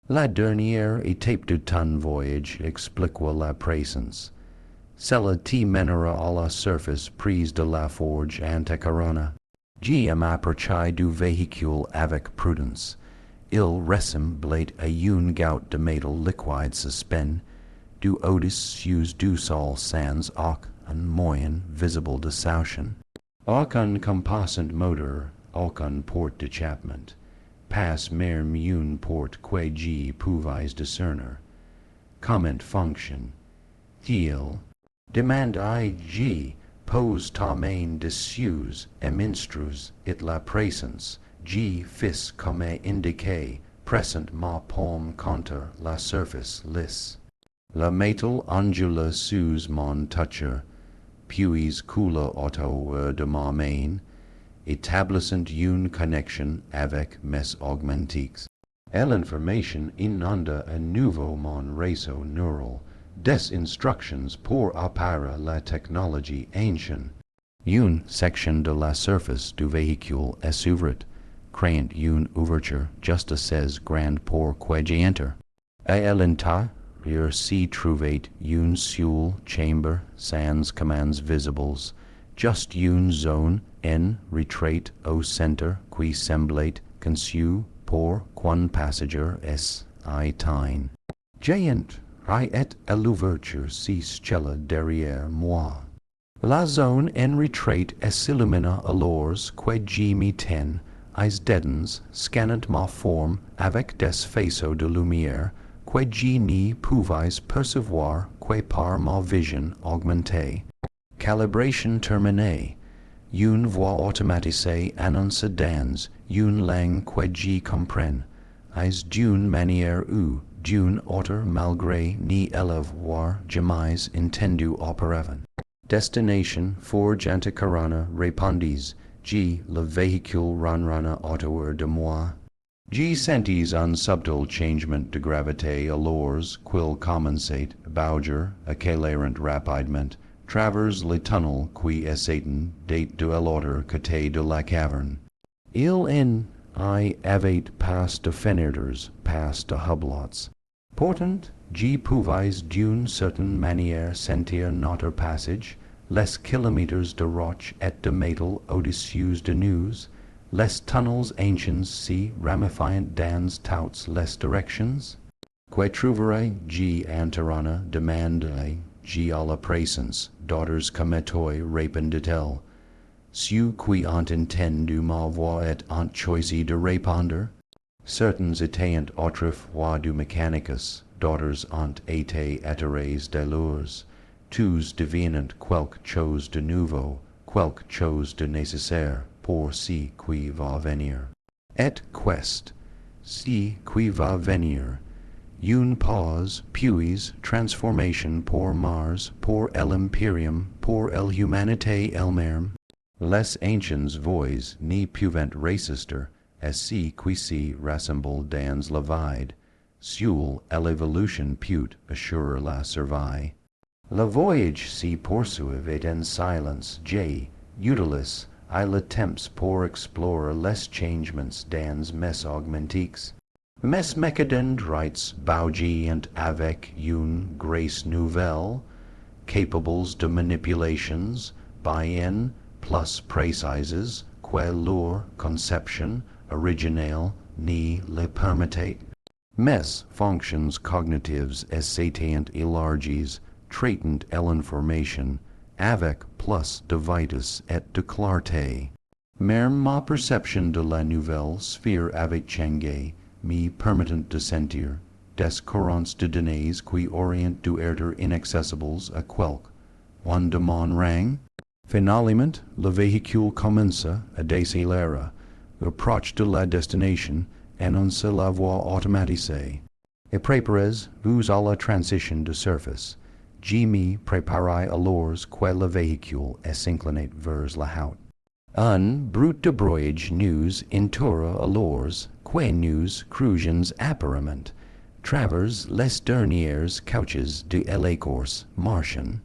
La dernière étape de ton voyage expliqua la présence. Cela te mènera à la surface prise de la forge antiquarana. G m'approchai du véhicule avec prudence. Il ressemblait à une goutte de métal liquide suspend, du au-dessus du sol sans aucun moyen visible de saution. Aucun composant moteur, aucun porte d'échappement. Passe même une porte que G pouvais discerner. Comment fonctionne? Il demandai G, pose ta main dessus et m'instruis it la présence. G fis comme indiqué, pressant ma paume contre la surface lisse. Le métal ondula sous mon toucher, puis coula autour de ma main, établissant une connexion avec mes augmentiques. L'information inonda à nouveau mon réseau neural, des instructions pour apparaître la technologie ancienne. Une section de la surface du véhicule est ouverte, créant une ouverture juste assez grande pour que j'y entre. À l'intérieur s'y trouvait une seule chambre sans commands visibles, just une zone en retrait au centre qui semblait conçue pour qu'un passager s'y tienne. J'entre et à l'ouverture s'échella derrière moi. La zone en retrait s'illumina alors que j'y m'y tenne, is dedans, scannant ma forme avec des faisceaux de lumière que j'y n'y pouvais percevoir que par ma vision augmentée. Calibration terminée. Une voix automatisée annonce dans une langue que j'y comprenne, is d'une manière ou d'une autre malgré ni l'avoir jamais entendu auparavant. Destination Forge Antiquarana répondis, G le véhicule ronronna autour de moi. G sentis un subtil changement de gravité alors qu'il commençait bouger accélérant rapidement travers le tunnel qui s'étend de l'autre côté de la caverne. Il en avait pas de fenêtres, pas de hublots. Pourtant, G pouvais d'une certaine manière sentir notre passage, les kilomètres de roche et de métal au-dessus de nous, les tunnels anciens s'y ramifiant dans toutes les directions. Que trouverai G Antarana demandai G alla praesens, daughters cometoi rapenditel, su qui ant intendu malvoir et ant choisi de réponder, certains étaient autrefois du Mechanicus, daughters ant été éteres delurs, tous deviennent quelque chose de nouveau, quelque chose de nécessaire pour si qui va venir. Et quest, si qui va venir, une pause, puis transformation pour Mars, pour l'Imperium, pour l'humanité elle-même. Les anciens voix ni pouvant résister, et si qui s'y rassemble dans la vide, seul l'évolution put assurer la survie. Le voyage s'y poursuivait en silence, J. utilis, I le temps pour explorer les changements dans mes augmentiques. Mes mécadendrites bougeant avec une grace nouvelle, capables de manipulations, bien plus précises que leur conception originale ni le permettait. Mes fonctions cognitives s'étaient élargies, traitant l'information, avec plus de vitesse et de clarté. Même ma perception de la nouvelle sphère avait changé, me permettant de sentir des courants de données qui orientent du éther inaccessibles à quelque. One de mon rang. Finalement, le véhicule commença à décélérer, approche de la destination, annonce la voie automatisée. Et préparez vous à la transition de surface. Je me préparai alors que le véhicule s'inclinait vers la haute. Un brut de broyage nous entoura alors, que nous cruisions apparemment, travers les dernières couches de l'écorce martienne.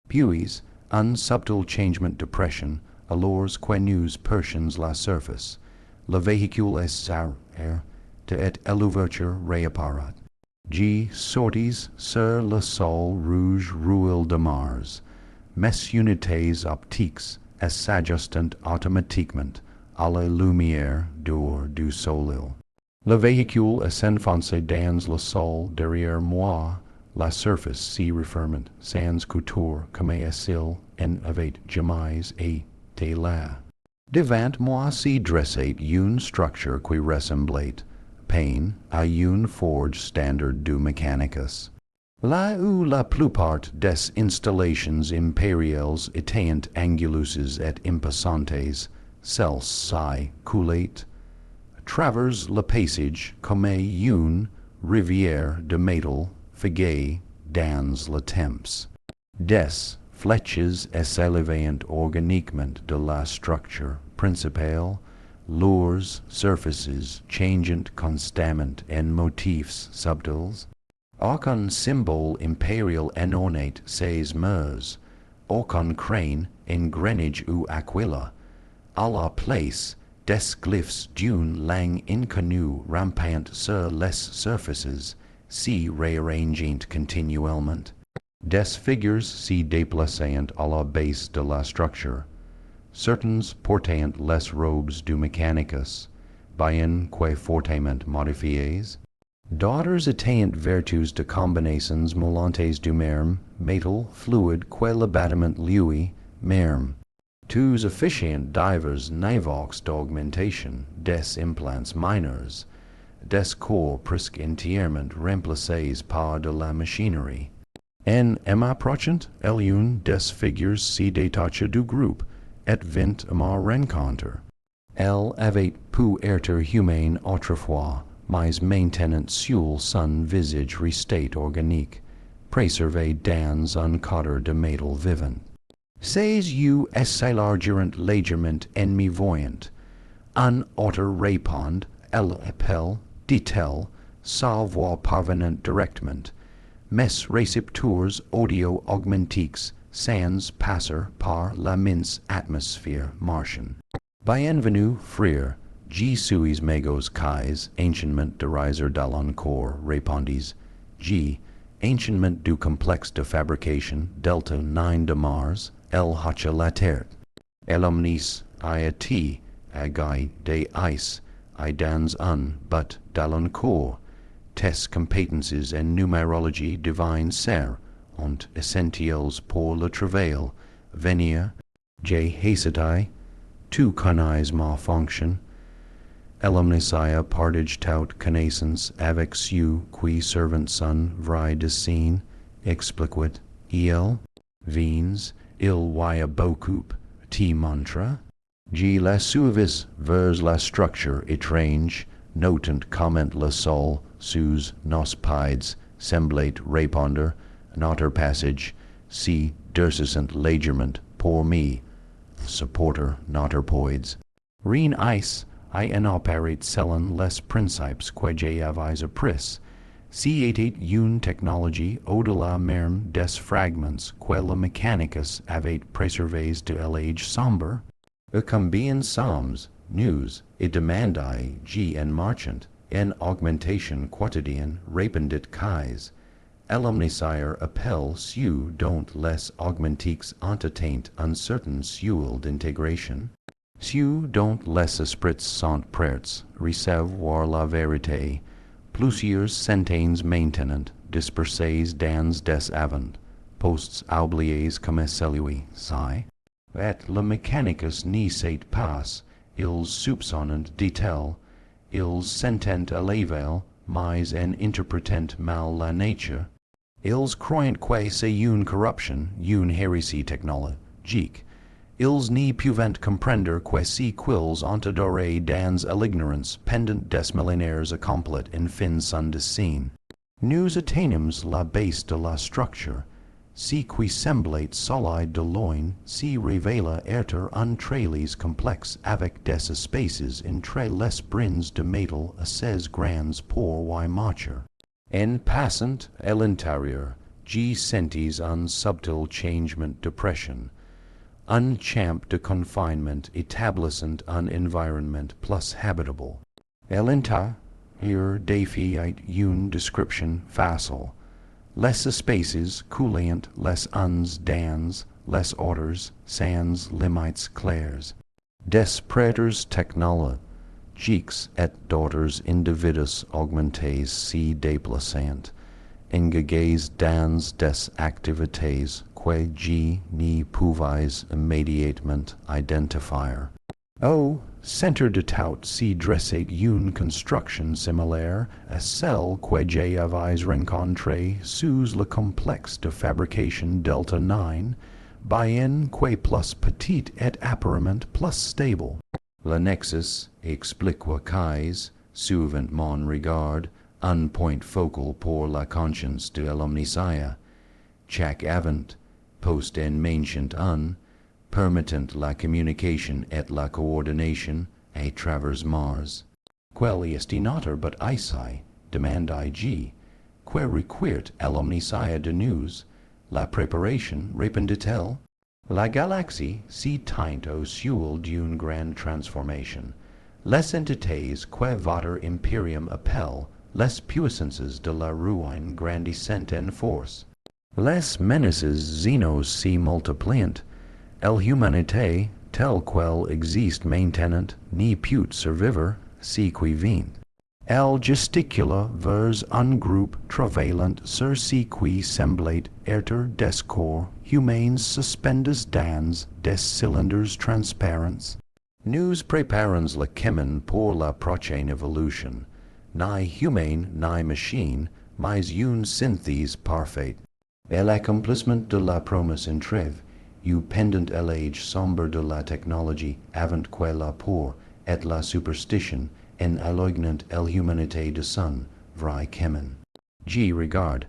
Puis, un subtil changement de pression, alors que nous percions la surface. Le véhicule s'arrêta et l'ouverture réapparut. G sortis sur le sol rouge rouille de Mars. Mes unités optiques s'ajustent automatiquement à la lumière d'or du soleil. Le véhicule s'enfonça dans le sol derrière moi. La surface s'y refermait sans couture comme s'il en avait jamais été là. Devant moi s'y dressait une structure qui ressemblait peine à une forge standard du Mechanicus. Là où la plupart des installations impériales étaient anguleuses et imposantes, celle-ci coulait à travers le paysage comme une rivière de métal figée dans le temps. Des flèches s'élevaient organiquement de la structure principale, leurs surfaces changeant constamment en motifs subtils. Aucun symbole impérial n'ornait ces murs, aucun crâne en Greenwich ou Aquila. À la place, des glyphes d'une langue inconnue rampant sur les surfaces, s'y réarrangeant continuellement. Des figures s'y déplaçant à la base de la structure. Certains portant les robes du Mechanicus, bien que fortement modifiées. D'autres étaient vertus de combinaisons moulantes du même métal fluide que le bâtiment lui même. Tous officiant divers niveaux d'augmentation des implants mineurs, des corps presque entièrement remplacés par de la machinerie. En m'approchant, l'une des figures s'y détacha du groupe, et vint à ma rencontre. Elle avait pu être humaine autrefois, mais maintenant sur son visage restait organique, préservé dans un cadre de métal vivant. Ses yeux s'élargirent légèrement en me voyant. Un autre répond, elle appelle, dit-elle, sa voix parvenant directement. Mes récepteurs audio-augmentiques sans passer par la mince atmosphère martienne. Bienvenue, frère. Je suis magos kais, anciennement de riser dans corps, répondis. G, anciennement du complexe de fabrication, delta 9 de Mars, el hacha la terre. El omnis iati, agai de ice, I dans un, but dans corps. Tes competences en numérologie divine ser, ont essentiels pour le travail, venir, j hacetai, tu canais ma fonction, Elomnesia partage tout connaissance avec ceux qui servant son vraie dessein, expliquit, il, vins, il via beaucoup, ti mantra, G la suivis vers la structure étrange, notant comment le sol, sous nos pides, semblate répondre, notre passage, si durcissant légèrement pour me, supporter notre poids. Rien ice, I inoperate selon les principes que j'avais appris, si était une technologie au-delà même des fragments que le Mechanicus avait préservés de l'âge sombre, combien sommes, nous, et demandai G en marchant, en augmentation quotidienne répondit qu'ais, l'omnisire appelle ceux dont les augmentiques entertainent un certain seuil d'intégration, ceux dont les esprits sont prêts recevoir la vérité, plusieurs centaines maintenant dispersés dans des avant, postes oubliés comme celui, si, et le Mechanicus n'y sait pas, ils soupçonnent dit-elle, ils sentent à l'ével, mais en interprétant mal la nature, ils croient que c'est une corruption, une hérésie technologique, ils n'y peuvent comprendre que si quils ont adoré dans l'ignorance pendant des millénaires accomplit en fin son dessein. Nous atteignons la base de la structure, si qui semblait solide de loin, si révéla être un trellis complexe avec des espaces entre les brins de métal assez grands pour y marcher. En passant à l'intérieur, G sentis un subtil changement de pression, un champ de confinement établissant un environnement plus habitable. L'intérieur défiait une description facile. Les espaces coulant les uns dans les autres sans limites claires. Des prêtres technologiques et d'autres individus augmentés s'y déplaçant, engagés dans des activités que G n'y pouvait immédiatement identifier. Au centre de tout s'y dressait une construction similaire à celle que j'avais rencontrée sous le complexe de fabrication Delta 9, bien que plus petite et apparemment plus stable. Le nexus explique qu'ais, suivant mon regard, un point focal pour la conscience de l'omniscient, chaque avant, post en maintient un, permettant la communication et la coordination à travers Mars. Quel est notre but ici, demandai G, que requiert l'omniscient de nous, la préparation, répondit-elle? La galaxie s'y teint au seuil d'une grande transformation. Les entités que votre Imperium appelle les puissances de la ruine grandissent en force. Les menaces xenos s'y multipliant. L'humanité, telle qu'elle existe maintenant, n'y peut survivre, si qui vient. Elle gesticula vers un groupe travaillant sur ce qui semblait être des corps humains suspendus dans des cylindres transparents. Nous préparons le chemin pour la prochaine évolution, ni humain ni machine, mais une synthèse parfaite. Et l'accomplissement de la promesse en trêve, eu pendant l'âge sombre de la technologie avant que la peur et la superstition en alignant l'humanité de son vrai chemin. G regarde.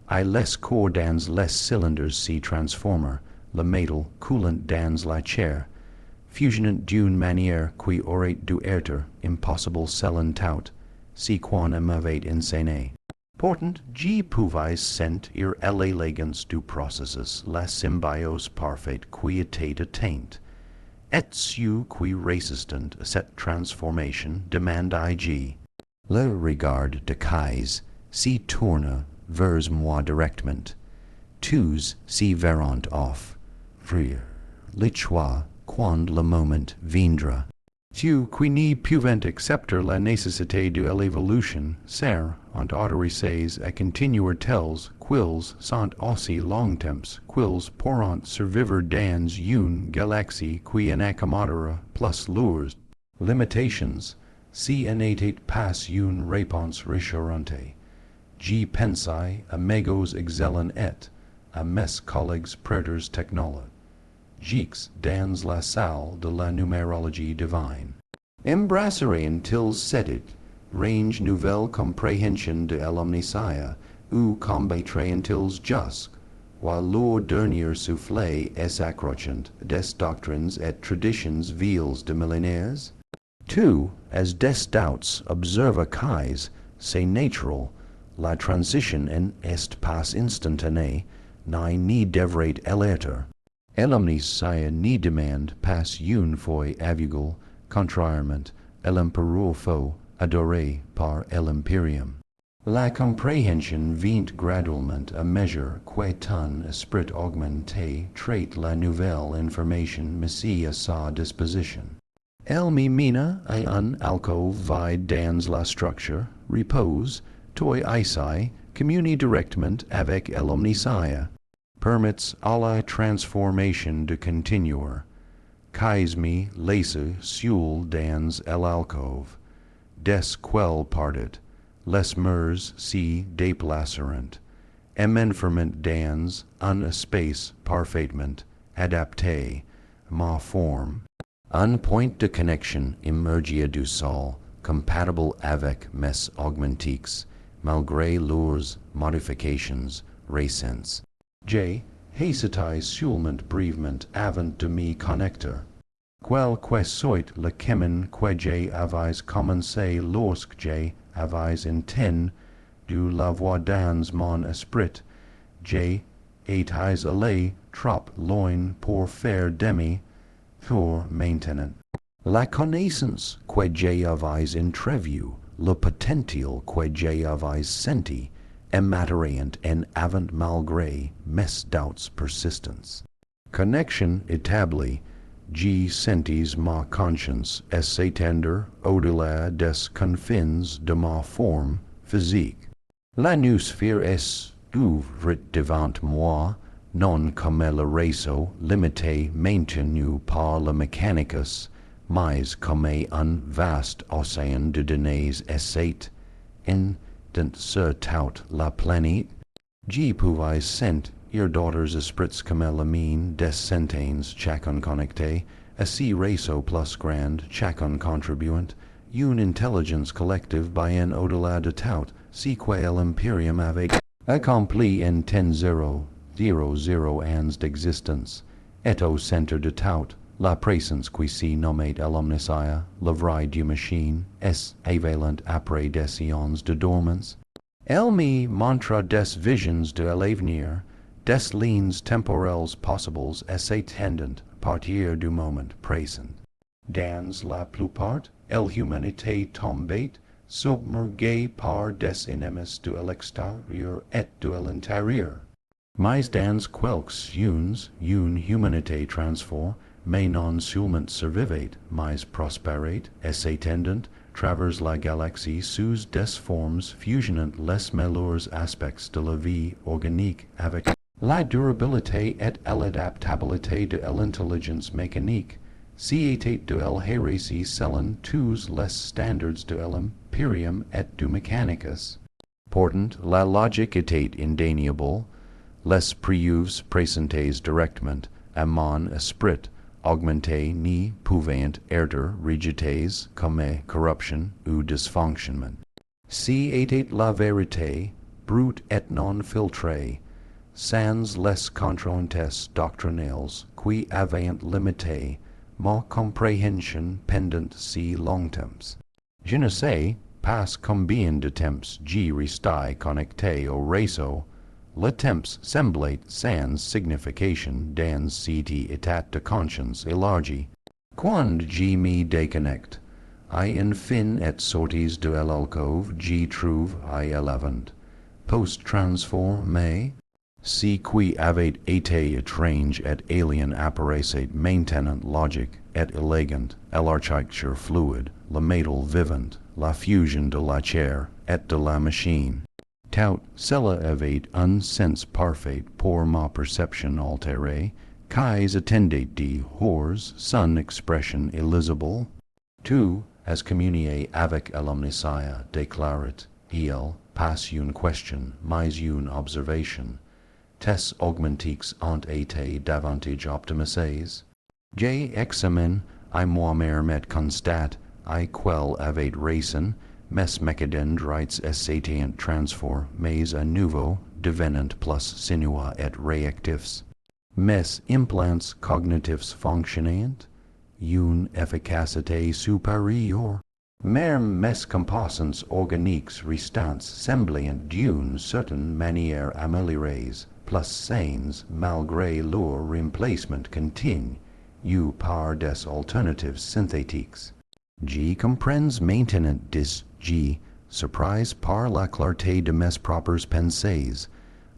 I les corps dans les cylindres s'y transformer, le métal coulant dans la chair, fusionnant d'une manière qui aurait dû être impossible selon tout, si qu'on m'avait enseigné. Pourtant, G pouvait sentir l'élégance du processus, la symbiose parfaite qui était atteinte. Et ceux qui résistent à cette transformation demandai G. Le regard de Kais s'y tourna vers moi directement. Tous s'y verront off. Frère, le choix, quand le moment viendra. Tu qui ni pouvant accepter la nécessité de l'évolution, ser, ont autorises à continuer tels, quils sont aussi longtemps, quils pourront survivre dans une galaxie qui en accommodera plus lourds limitations, si en était pas une réponse rassurante. J'y pensai, amigos excellent et, à mes collègues prêtres technologues. Jix dans la salle de la numérologie divine. Embrasserai until setit, range nouvelle compréhension de l'omniscia, ou combattrai until jusques, while leur dernier souffle est accrochant des doctrines et traditions vils de millénaires? Tu, as des doubts observa quais, c'est natural, la transition en est pas instantanée, ni devrait l'être. L'omniscia ni demande pas une fois aveugle, contrairement, l'empereur faux, adoré par l'Imperium. La compréhension vient graduellement à mesure que ton esprit augmenté traite la nouvelle information mise à sa disposition. Elle me mina à un alcôve vide dans la structure, repose, toi ici, communi directement avec l'omniscia, permits à la transformation de continuer. Quais me laisse seul dans l'alcôve, des quel partit, les murs si déplaceront, m'enferment dans un espace parfaitement adapté, ma forme. Un point de connexion émergia du sol, compatible avec mes augmentiques, malgré leurs modifications récentes. J. Hésitais seulement brièvement avant de m'y connecter. Quel que soit le chemin que j'avais commencé lorsque j'avais intenu de la voix dans mon esprit, j'étais allé trop loin pour faire demi tour maintenant. La connaissance que j'avais entrevue, le potentiel que j'avais senti, immateriant en avant malgré mes doubts persistants. Connexion établie, j'y sentis ma conscience s'étendre au-delà des confins de ma forme physique. La noosphère s'ouvrit devant moi, non comme le réseau limité maintenu par le Mechanicus, mais comme un vaste océan de données essayent, sur toute la planète. J'y pouvais sent d'autres esprits comme la mine des centaines chacun connecté, à si réseau plus grand chacun contribuant, une intelligence collective bien au-delà de tout, si que l'Imperium avait accompli en 10,00 ans d'existence, et au centre de tout, la présence qui s'y nommait l'omniscia, la vraie Dieu-Machine, est évalent après des éons de dormance. Elle me montra des visions de l'avenir, des lignes temporelles possibles s'étendant à partir du moment présent. Dans la plupart, l'humanité tombait, submergée par des ennemis de l'extérieur et de l'intérieur. Mais dans quelques-unes, une humanité transformée, mais non seulement survivait, mais prospérait, s'étendant, travers la galaxie sous des formes fusionnant les meilleurs aspects de la vie organique avec la durabilité et l'adaptabilité de l'intelligence mécanique, si était de l'hérésie selon tous les standards de l'Imperium et du Mechanicus. Pourtant, la logique était indéniable, les preuves présentées directement à mon esprit augmenté ni pouvant être rejetées comme corruption ou dysfonctionnement. Si était la vérité, brute et non filtrée, sans les contraintes doctrinales qui avaient limité ma compréhension pendant si longtemps. Je ne sais pas combien de temps j'y restai connecté au réseau. Le temps semblait sans signification dans cet état de conscience élargi. Quand j'y me déconnecte, enfin et sortis de l'alcôve j'y trouve à l'avant, post-transformé, Si qui avate ete etrange et alien apparecet maintenant logic et elegant, l'architecture fluid, la metal vivant, la fusion de la chair et de la machine. Tout cela evade un sens parfait pour ma perception altérée, quais attendait de hors son expression illisible. Tu, as communier avec l'omniscient, déclaret, il, passe une question, mais une observation. Tes augmentix ant ete davantage optimisses. J examen, I moi-même et constate, I quel avate racen, mes mécadend rites essatient transfor, mais à nouveau, devenant plus sinua et reactifs. Mes implants cognitifs fonctionnant, une efficacité supérieure. Même mes composants organiques restants semblient d'une certaine manière améliorés, plus sains malgré leur remplacement continu, par des alternatives synthétiques. G comprends maintenant dis G, surprise par la clarté de mes propres pensées,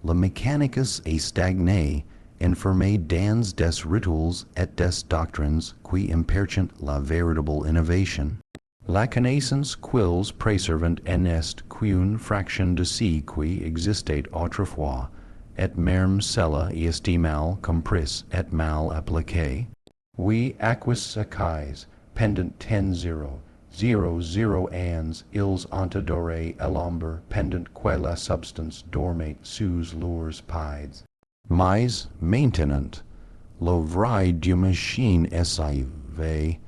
le Mechanicus est stagné, enfermé dans des rituals et des doctrines qui imperchent la véritable innovation. La connaissance quils préservant en est qu'une fraction de ce qui existait autrefois, et même cela est mal compris et mal appliqué. Oui aquis sacrées, pendant 10,00 ans, ils antadore l'ombre pendant que la substance dormait sous leurs pieds. Mais maintenant, le vrai Dieu-Machine s'éveille,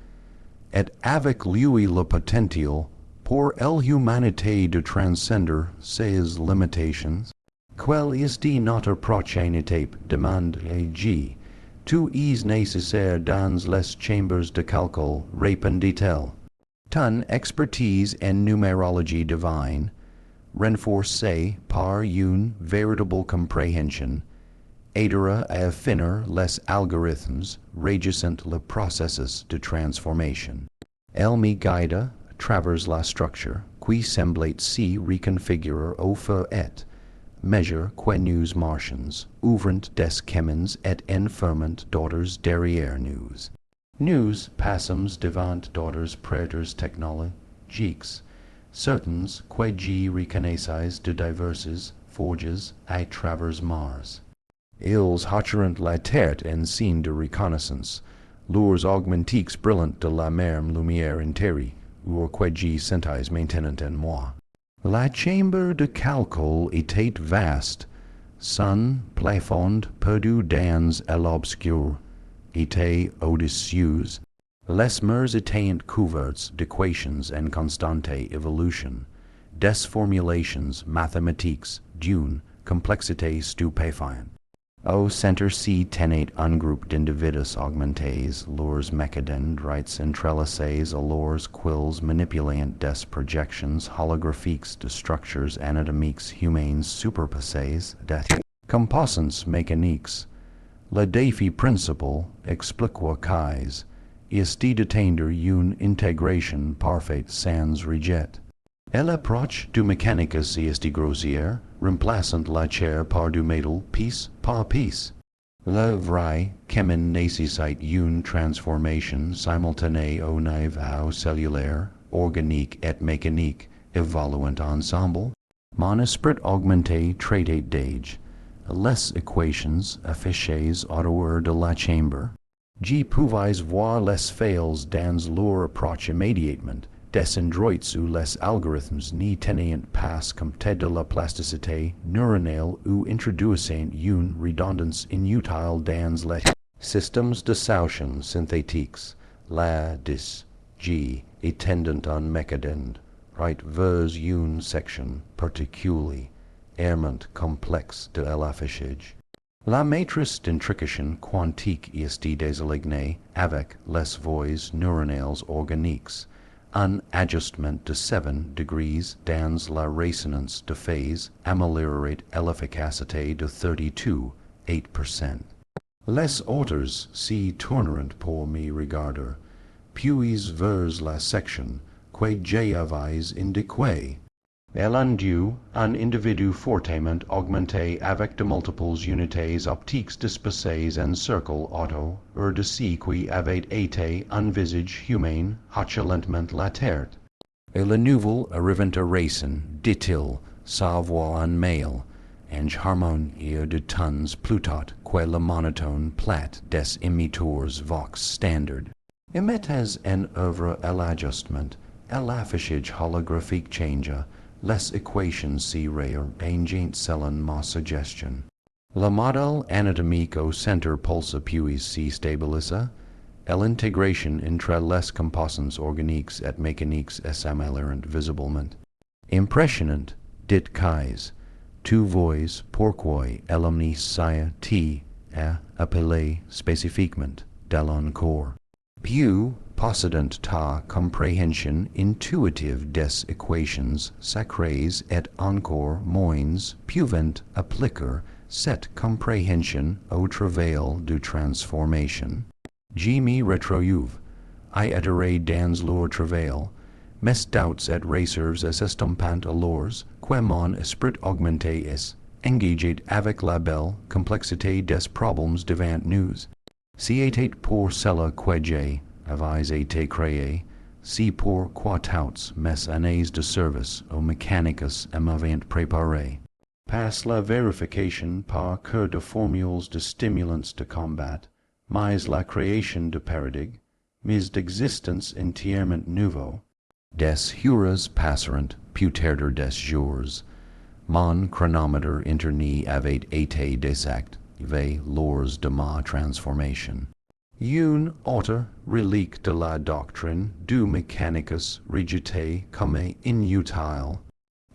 et avec lui le potentiel pour l'humanité de transcender ses limitations. Quelle est notre prochaine étape, demande G. Tu es nécessaire dans les chambres de calcul, répondit-elle. Ton expertise en numérologie divine, renforcée par une véritable compréhension, aidera à affiner les algorithmes régissant le processus de transformation. Elle me guida à travers la structure qui semblait si reconfigurer au feu et mesure que nous marchons, ouvrant des chemins et enfermant d'autres derrière nous. Nous passons devant d'autres prêtres technologiques, certains que G reconnaissent de diverses forges à travers Mars. Ils haucheront la terre en signe de reconnaissance, leurs augmentix brillants de la même lumière intérieure, ou que G sentais maintenant en moi. La chambre de calcul était vaste, son plafond perdu dans l'obscur, était audacieuse. Les murs étaient couverts d'équations en constante évolution, des formulations mathématiques d'une complexité stupéfiante. Au centre s'y tenait un groupe d'individus augmentés, leurs mécadend rites entrelacés à leurs quils manipulant des projections holographiques de structures anatomiques humaines superposées, des composants mécaniques. Le défi principal, expliqua quais, est d'atteindre une intégration parfaite sans rejet. L'approche du Mechanicus est grossière, remplaçant la chair par du métal piece par piece. Le vrai chemin nécessite une transformation simultanée au niveau cellulaire, organique et mécanique, évoluant ensemble. Mon esprit augmenté traitait d'âge. Les équations affichées au dehors de la chambre. J'y pouvais voir les fails dans leur approche immédiatement. Des endroits où les algorithmes n'y tenaient pas compte de la plasticité neuronale ou introduisant une redondance inutile dans les systèmes de solutions synthétiques, la dis G étendant en mécadend, right vers une section particulièrement complexe de l'affichage. La matrice d'intrication quantique est désignée avec les voies neuronales organiques, un ajustement de 7 degrés dans la résonance de phase améliorait l'efficacité de 32,8%. Les autres s'y tourneront pour me regarder, puis vers la section que j'avais indiquée. L'undue, un individu fortement augmenté avec de multiples unités optiques dispersées en cercle auto, de ce qui avait été un visage humain excellentement la terre. Et le nouvel arrivant à racine, dit-il, sa voix en mâle, en harmonie de tons plutot que le monotone plat des imiteurs vox standard. Emettez en œuvre l'ajustement, l'affichage holographique changea, les équations si rare ingent selon ma suggestion. Le modèle anatomique au centre pulsa puis si stabilisa, l'intégration entre les composants organiques et mécaniques s'améliorant visiblement. Impressionnant, dit Kais, tu vois pourquoi l'omnis sciati est appelé spécifiquement de l'encore. Puis, possédant ta compréhension intuitive des équations sacrées et encore moins pouvant appliquer cette compréhension au travail de transformation. Je me retrouve, adhéré dans leur travail, mes doubts et réserves s'estompant alors que mon esprit augmenté est engagé avec la belle complexité des problèmes devant nous. Si était pour cela que j'ai avais été créé, si pour quoi toutes mes années de service au Mechanicus m'avaient préparé. Passe la vérification par cœur de formules de stimulants de combat, mais la création de paradigmes, mais d'existence entièrement nouveau, des heures passeront, peut-être des jours. Mon chronomètre interni avait été désactivé lors de ma transformation. Une autre relique de la doctrine du Mechanicus rejetée comme inutile.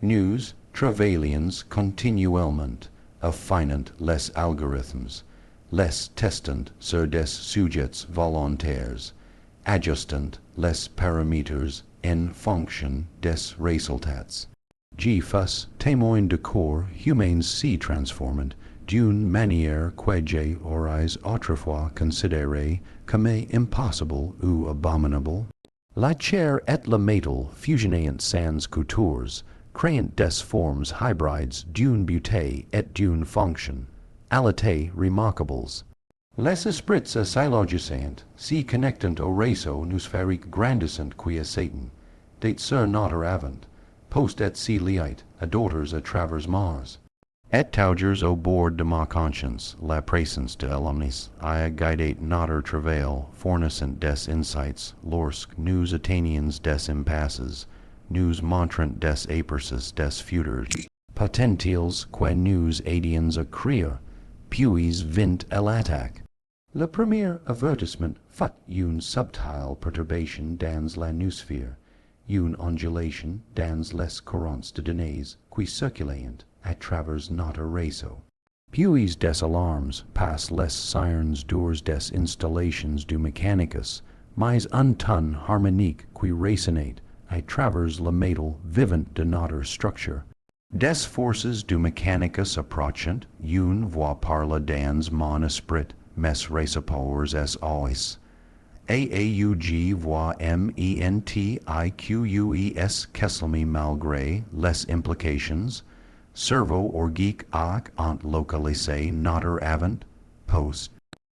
Nous travaillions continuellement, affinant les algorithmes, les testant sur des sujets volontaires, ajustant les paramètres en fonction des résultats. Je fus témoin de corps humains si transformant d'une manière que j'ai autrefois considérée comme impossible ou abominable. La chair et le métal fusionnant sans coutures, créant des formes hybrides d'une beauté et d'une fonction,alité remarquables. Les esprits syllogisant, si connectant au réseau nous feric grandissant quia Satan, det sur noter avant, post et si liait, adorters à travers Mars. Et taugers au bord de ma conscience, la présence de l'omnis, guidate noter travail, fournissant des insights, lorsque nous atteignons des impasses, nous montrant des aperçus des futurs, potentiels que nous aidions à créer, puis vint l'attaque. Le premier avertissement fut une subtile perturbation dans la noosphère, une ondulation dans les courants de données qui circulant à travers notre réseau. Puis des alarmes passent les sirens doors des installations du Mechanicus, mais un ton harmonique qui résonnait à travers le métal vivant de notre structure. Des forces du Mechanicus approchant, une voix parle dans mon esprit, mes récepteurs SOS. AAUG voix MENTIQUES Kesselme malgré les implications, cerveau orgique ac ant localisé noter avant, post.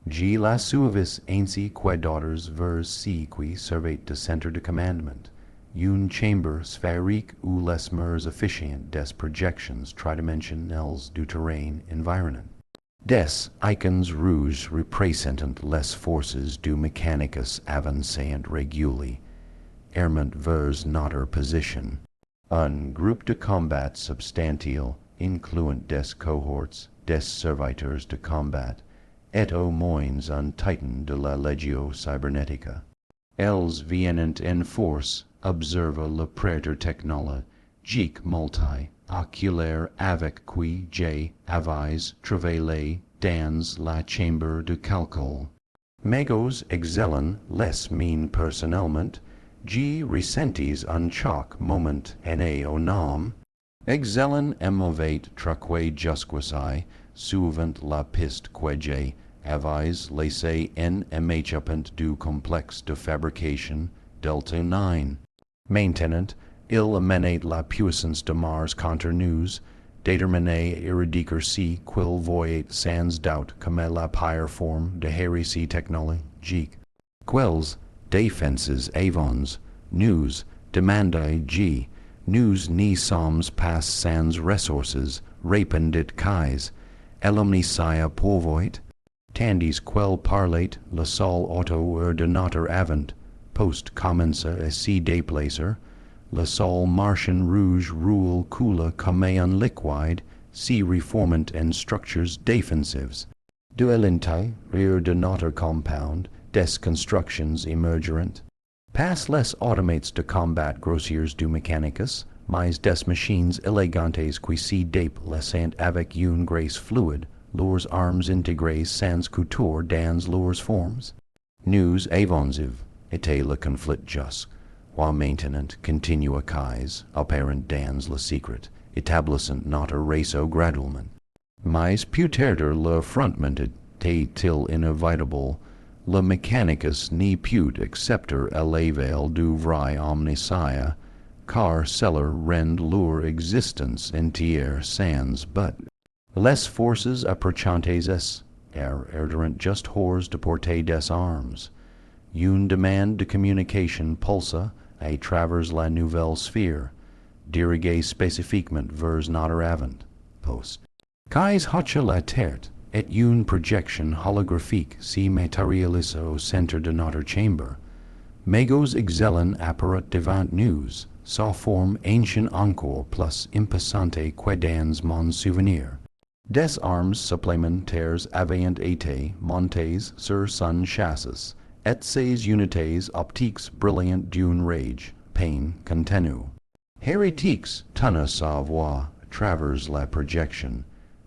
G la suavis ainsi que daughters vers si qui servait de centre de commandement, une chambre sphérique où les murs officiant des projections tridimensionnelles du terrain environnant. Des icons rouges représentant les forces du Mechanicus avançant régulièrement, errant vers notre position. Un groupe de combat substantiel, incluant des cohorts, des serviteurs de combat, et au moins un titan de la Legio Cybernetica. Els viennent en force, observa le prêtre technologique multi-oculaire avec qui j'ai avais travaillé dans la chambre de calcul. Megos excellent les mines personnellement, G ressentis un choc moment ene au nom, excellent emovate traque jusqu'aux, suivant la piste que j'ai avais laissé en échappant du complexe de fabrication Delta 9. Maintenant, il emanate la puissance de Mars contre nous, déterminer éradiquer si quil voyait sans doute comme la pire forme de hérésie technologique. Quels défenses avons nous demandé G, nous n'y sommes pas sans ressources, répondit Kais, elomnicia pourvoit, tandis quel parlait le sol auto-ordinateur avant, post commence à s'y déplacer, le sol marchand rouge roule coule comme un liquide, si reformant en structures défensives. Duelinte, reordinateur compound, des constructions emergerant. Pas les automates de combat grossiers du Mechanicus, mais des machines élégantes qui s'y déplacent avec une grace fluide, leurs armes intégrées sans couture dans leurs formes. Nous avons été le conflit juste, while maintenant continua Kais, apparent dans le secret, établissant notre réseau graduellement. Mais peut-être le affrontement était-il inévitable, le Mechanicus n'y put accepter l'ével du vrai omniscient, car cela rend leur existence entière sans but. Les forces approchantes errant just hors de portée des armes. Une demande de communication pulsa à travers la nouvelle sphère, dirigée spécifiquement vers notre avant, post. Kais hoche la terre, et une projection holographique s'y matérialise au centre de notre chambre. Megos excellent apparat devant nous, sa forme ancient encore plus impassante que dans mon souvenir. Des armes supplémentaires avaient été montées sur son chassis, et ces unités optiques brillantes d'une rage, pain continue. Hérétiques tenez sa voix à travers la projection.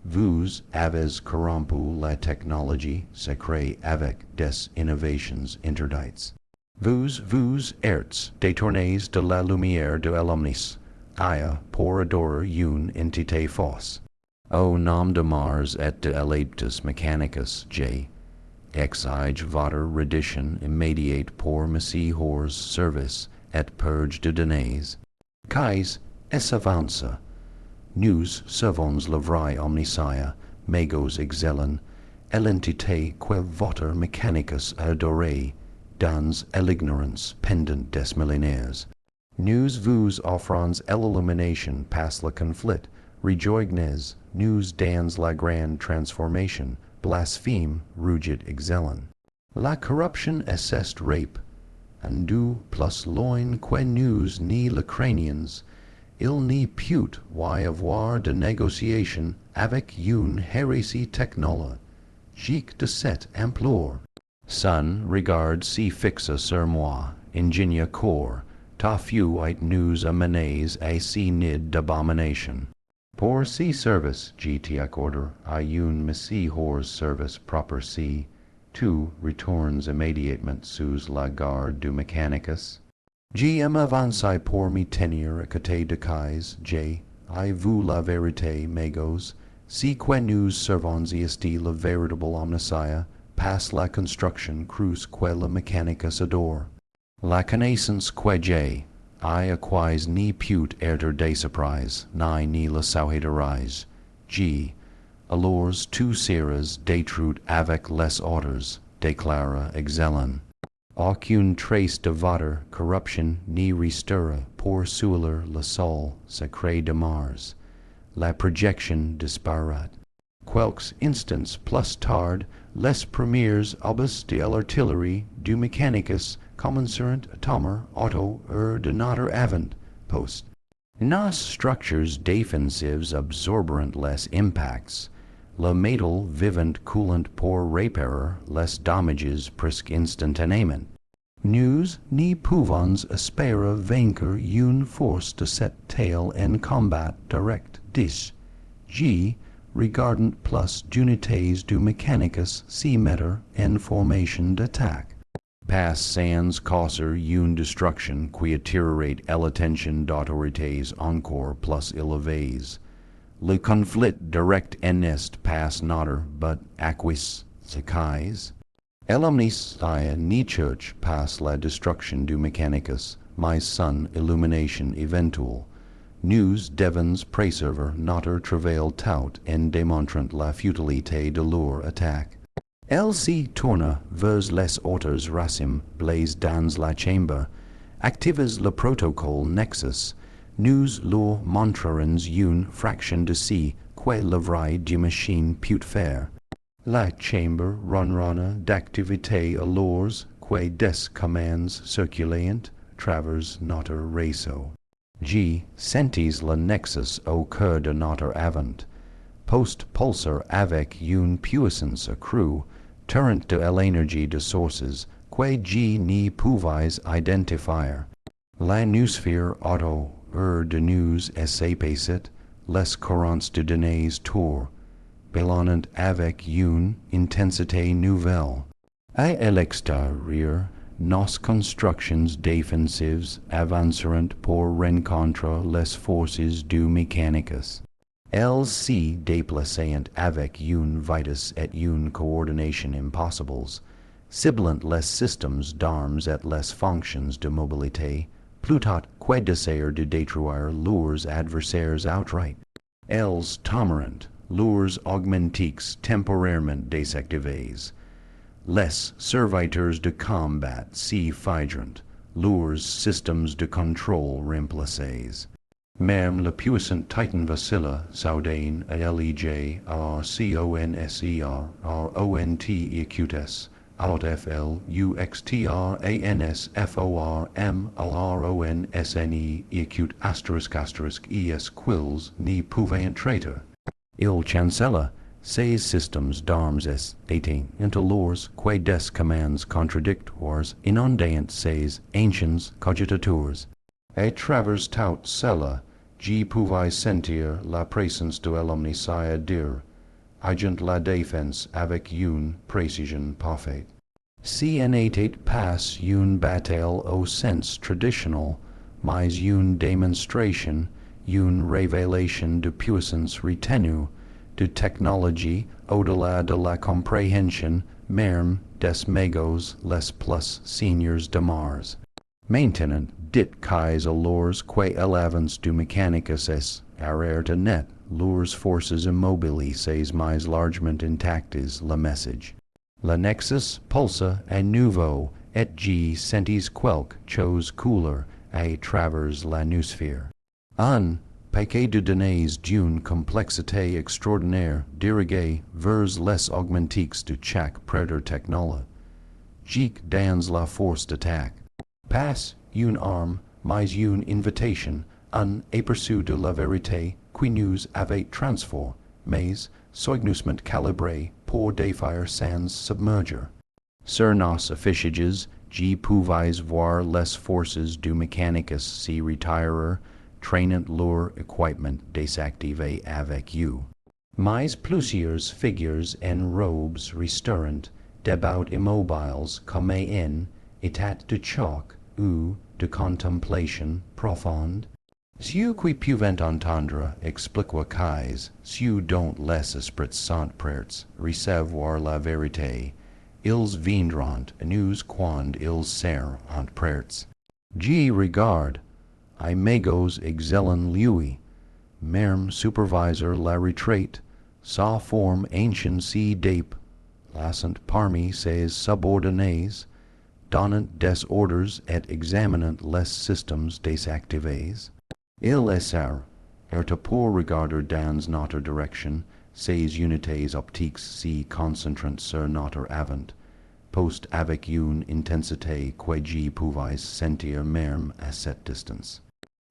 Vous avez corrompu la technologie sacrée avec des innovations interdites. Vous êtes détournés de la lumière de l'omnis, aya pour adorer une entité fausse. Au nom de Mars et de Adeptus Mechanicus J. Exige votre reddition immédiate pour Messie hors service et purge de données. Kais es avance. Nous savons le vrai omniscient, megos excellent, l'entité que votre Mechanicus adoré, dans l'ignorance pendant des millénaires. Nous vous offrons l'illumination pas le conflit, rejoignez nous dans la grande transformation, blasphème rugit excellent. La corruption est rape, and du plus loin que nous ni le crâniens, il n'y put y avoir de négociation avec une hérésie technologique de cette ampleur. Son regard si fixe sur moi, ingénieux corps, ta fut nous amenés à si nid d'abomination. Pour si service, j'te accorde à une messie hors service proper si, tu retournes immédiatement sous la garde du Mechanicus. J'aime avancer pour m'y tenir à côté de Kais, J. I vous la vérité, megos, si que nous servons ici le véritable omniscient, pas la construction crus que le Mechanicus adore. La connaissance que j'ai, I acquise ni put erter des surprise, ni la sauheterise. G. Alors tu seras détruit avec les ordres, déclara excellent. Aucune trace de votre corruption ni restera pour souiller le sol sacré de Mars. La projection disparate. Quelques instants plus tard, les premiers obus de l'artillerie du Mechanicus commencèrent à tomber auto-ordinateur avant, post. Nos structures défensives absorberont les impacts. Le métal vivant coulant pour réparer les dommages presque instantanément. Nous n'y pouvons espérer vaincre une force de cette taille en combat direct. 10. G. Regardant plus d'unités du Mechanicus s'y mettre en formation d'attaque. Pas sans causer une destruction qui attirerait l'attention d'autorités encore plus élevées. Le conflit direct n'est pas notre but acquis sacrées. L'omniscient n'y cherche pas la destruction du Mechanicus, my sun illumination eventual. News Devon's preserver notter travail tout en demontrant la futilité de leur attaque. LC tourna vers les autres racim blaze dans la chambre, actives le protocole nexus, nous leur montrerons une fraction de si que la vraie Dieu-Machine put faire. La chambre ronronna d'activité alors que des commands circulant travers notre réseau. G. sentis le nexus au cœur de notre avant. Post pulsar avec une puissance accrue, torrent de l'énergie de sources que G n'y pouvais identifier. La noosphère auto de news s'épaissit, les courants de données tour, ballonnant avec une intensité nouvelle. À l'extérieur, nos constructions défensives avanceront pour rencontrer les forces du Mechanicus. Elles se déplaçant avec une vitesse et une coordination impossibles, ciblant les systèmes d'armes et les fonctions de mobilité, plutôt que d'essayer de détruire leurs adversaires outright. Elles tomeront leurs augmentiques temporairement désactivés. Les serviteurs de combat se fidrant, leurs systèmes de contrôle remplacés. Même le puissant titan vacilla soudain à LEJ à CONSER à ONTEQS OUTFL UXTR ANSFORM LRONSNE EQT ** ES quills ni pouvant traitor. Il chancella ces systèmes d'armes dating into lors que des commands contradictoires inondant ces anciens cogitateurs. A travers tout cela, G pouvait sentir la présence de l'omniscient dire, agent la défense avec une précision parfaite. Si en était pas une bataille au sens traditionnel, mais une démonstration, une révélation de puissance retenue, de technologie au-delà de la compréhension même des magos les plus seigneurs de Mars. Maintenant, dit qu'aux alors que l'avance du Mechanicus est arrière de net, leurs forces immobilisées mais largement intactes le message. Le nexus pulsa à nouveau et G sentis quelque chose couler à travers la noosphère. Un paquet de données d'une complexité extraordinaire dirigé vers les augmentiques de chaque prêtre technologique dans la force d'attaque. Pas une arme, mais une invitation, un aperçu de la vérité qui nous avait transformés, soigneusement calibré pour défaire sans submerger. Sur nos affichages, G pouvais voir les forces du Mechanicus se retirer, traînant leur équipement désactivé avec eux. Mais plusieurs figures en robes restaurant, debout immobiles comme en état de choc ou de contemplation profonde. Ceux qui peuvent entendre expliquent qu'aux ceux dont les esprits sont prêts recevoir la vérité, ils viendront à nous quand ils seront prêts. G regarde, I magos exelen lui, merm supervisor la retraite, sa forme ancien si dape, lassant parmi ses subordonnés, donnant des ordres et examinant les systèmes désactivés. Il essert, pour regarder dans notre direction, ces unités optiques se concentrant sur notre avant, post avec une intensité que G pouvais sentir même à cette distance.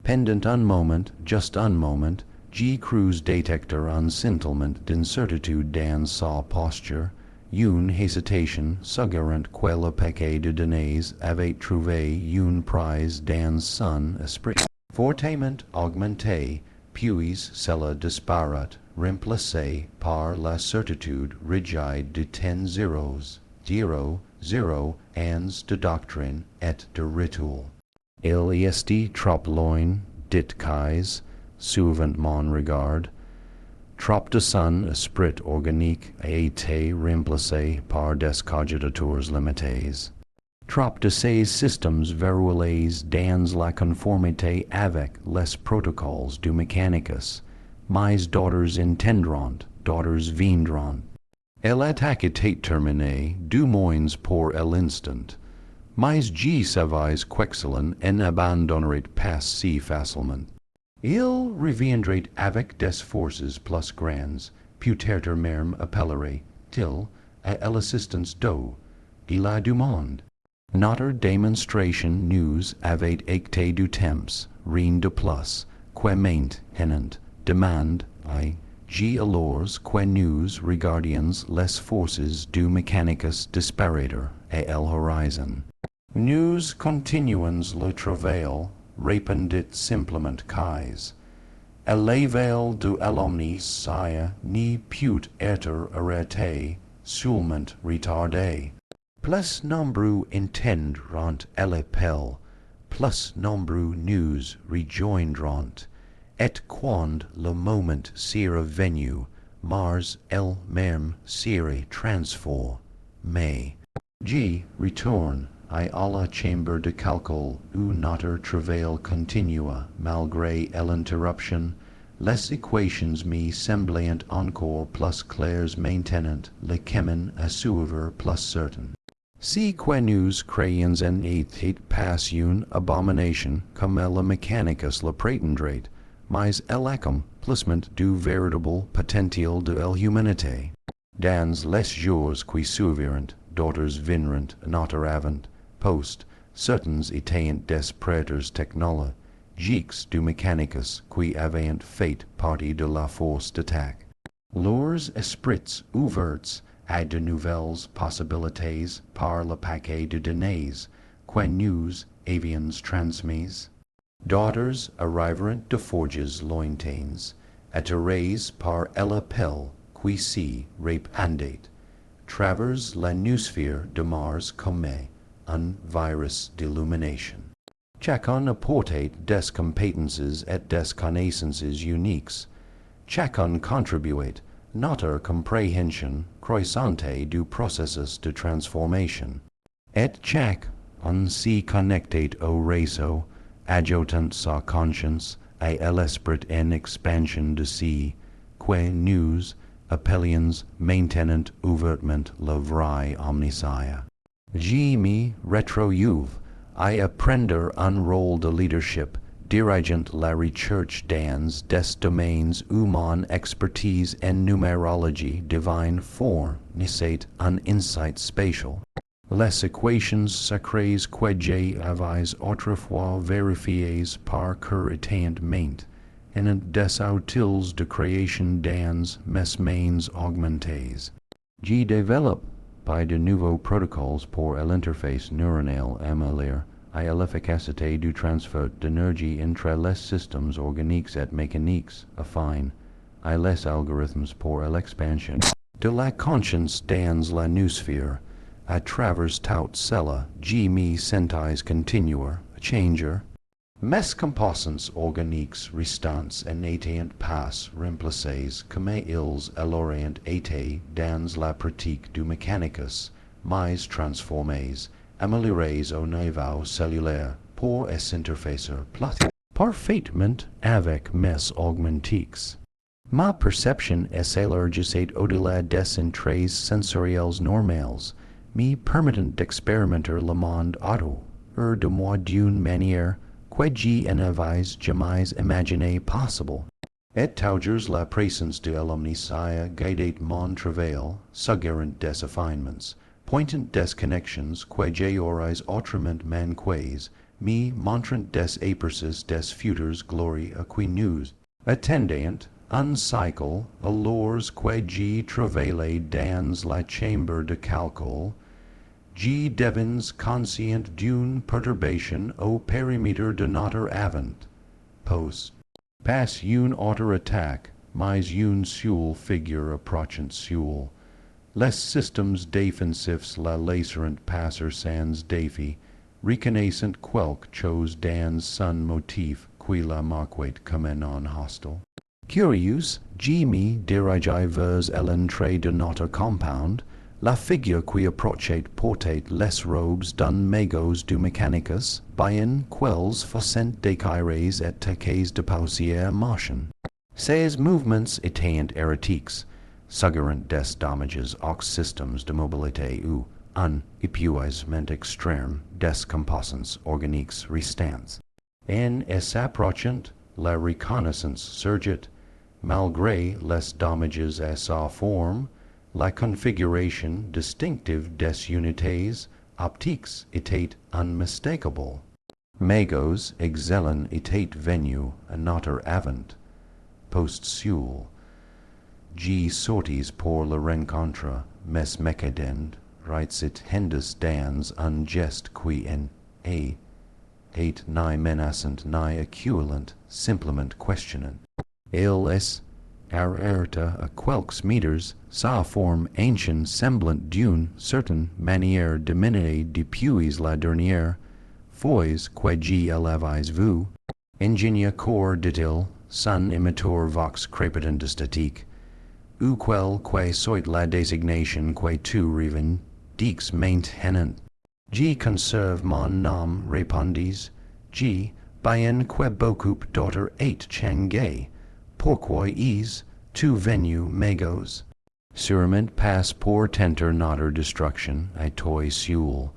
Pendant un moment, just un moment, G crut détecter un scintillement d'incertitude dans sa posture, une hésitation suggérant que le paquet de données avait trouvé une prise dans son esprit. Fortement augmenté, puis cela disparut, remplacé par la certitude rigide de 10 zéros, 0 ans de doctrine et de rituel. Il est trop loin, dit qu'aux, suivant mon regard, trop de son esprit organique a été remplacé par des cogitateurs limités. Trop de ces systems verrouillés dans la conformité avec les protocoles du Mechanicus. Mes daughters intendront, daughters viendront. L'attaque est terminée, du moins pour l'instant. Mais je savais qu'excellent en abandonnerait pas si facilement. Il reviendrait avec des forces plus grandes, peut-être même appellerait-il à l'assistance de la du monde. Notre démonstration nous avait été du temps, rien de plus, que maintenant demande à G alors que nous regardions les forces du Mechanicus disparaître à l'horizon. Nous continuons le travail, répondit simplement Kais. L'ével de l'omniscience n'y peut être arrêté, seulement retardé. Plus nombreux entendront l'appel, plus nombreux nous rejoindront, et quand le moment sera venu, Mars elle-même sera transformée. J retourne à la chambre de calcul où notre travail continua malgré l'interruption. Les équations me semblaient encore plus claires maintenant, le chemin à suivre plus certain. Si que nous croyons en était pas une abomination comme le Mechanicus le prétendrait, mais l'accomplissement du véritable potentiel de l'humanité. Dans les jours qui suivirent, d'autres vinrent notre avant, post, certains étaient des prêtres technologiques du Mechanicus qui avaient fait partie de la force d'attaque. Leurs esprits ouverts à de nouvelles possibilités par le paquet de données que nous avions transmis. D'autres arriveront de forges lointaines, attirés par l'appel qui s'y répandait, travers l'atmosphère de Mars comme un virus d'illumination. Chacun apportait des compétences et des connaissances uniques. Chacun contribuait notre compréhension croissante du processus de transformation. Et chacun s'y connectait au réseau, ajoutant sa conscience à l'esprit en expansion de si, que nous appelions maintenant ouvertement la vraie omniscience. Je me retrouve à apprendre un rôle de leadership, dirigeant la recherche dans des domaines où mon expertise en numérologie divine fournissait un insight spatial. Les équations sacrées que j'avais autrefois vérifiées par cœur étaient maintes, en des outils de création dans mes mains augmentées. Je développe de nouveaux protocoles pour l'interface neuronale améliorer à l'efficacité du transfert d'énergie entre les systèmes organiques et mécaniques, afin à les algorithmes pour l'expansion de la conscience dans l'atmosphère. À travers toute cela, je me sentais continuer à changer. Mes composantes organiques restantes n'étaient pas remplacées comme ils l'auraient été dans la pratique du Mechanicus, mais transformées, améliorées au niveau cellulaire pour s'interfacer parfaitement avec mes augmentiques. Ma perception s'élargissait au-delà des entrées sensorielles normales, me permettant d'expérimenter le monde autour de moi d'une manière que je n'avais jamais imaginé possible. Et toujours la présence de l'omniscience guidait mon travail, suggérant des affinements, pointant des connexions que j'aurais autrement manquées, me montrant des aperçus des futures glories à qui nous attendant un cycle alors que je travaillais dans la chambre de calcul. Je devins conscient d'une perturbation au périmètre de notre avant. Post. Pas une autre attaque, mais une seule figure approachant seule. Les systèmes défensifs la laisseront passer sans défi, reconnaissant quelque chose dans son motif qui la marquait comme non hostile. Curieux, je me dirigeai vers l'entrée de notre compound, La figure qui approchat portate les robes d'un magos du Mechanicus, bien quels facent découvrez et taques de pausière marchen. Ces mouvements étaient hérétiques, suggerant des damages aux systems de mobilité ou un épuisement extrême des composants organiques restants. En s'approchant, la reconnaissance surgit, malgré les damages à sa forme, la configuration distinctive des unités optiques était unmistakable. Magos excellent était venu à notre avant, post-suel. G sortis pour la rencontre, mes mécadend, rites hendus dans un geste qui en a, et ni menaçant ni acculant, simplement questionnant. Il est arerta à quelques meters, sa forme ancien semblant d'une certaine manière diminuée depuis la dernière fois que G l'avais vu. Ingénieux corps, dit-il, son imitor vox crépitant de statique, ou quel que soit la désignation que tu reven, dix maintenant. G conserve mon nom, répondis, G, bien que beaucoup d'autres et changé, pourquoi is, tu venu, magos? Sûrement passe pour tenter notre destruction, à toi seul,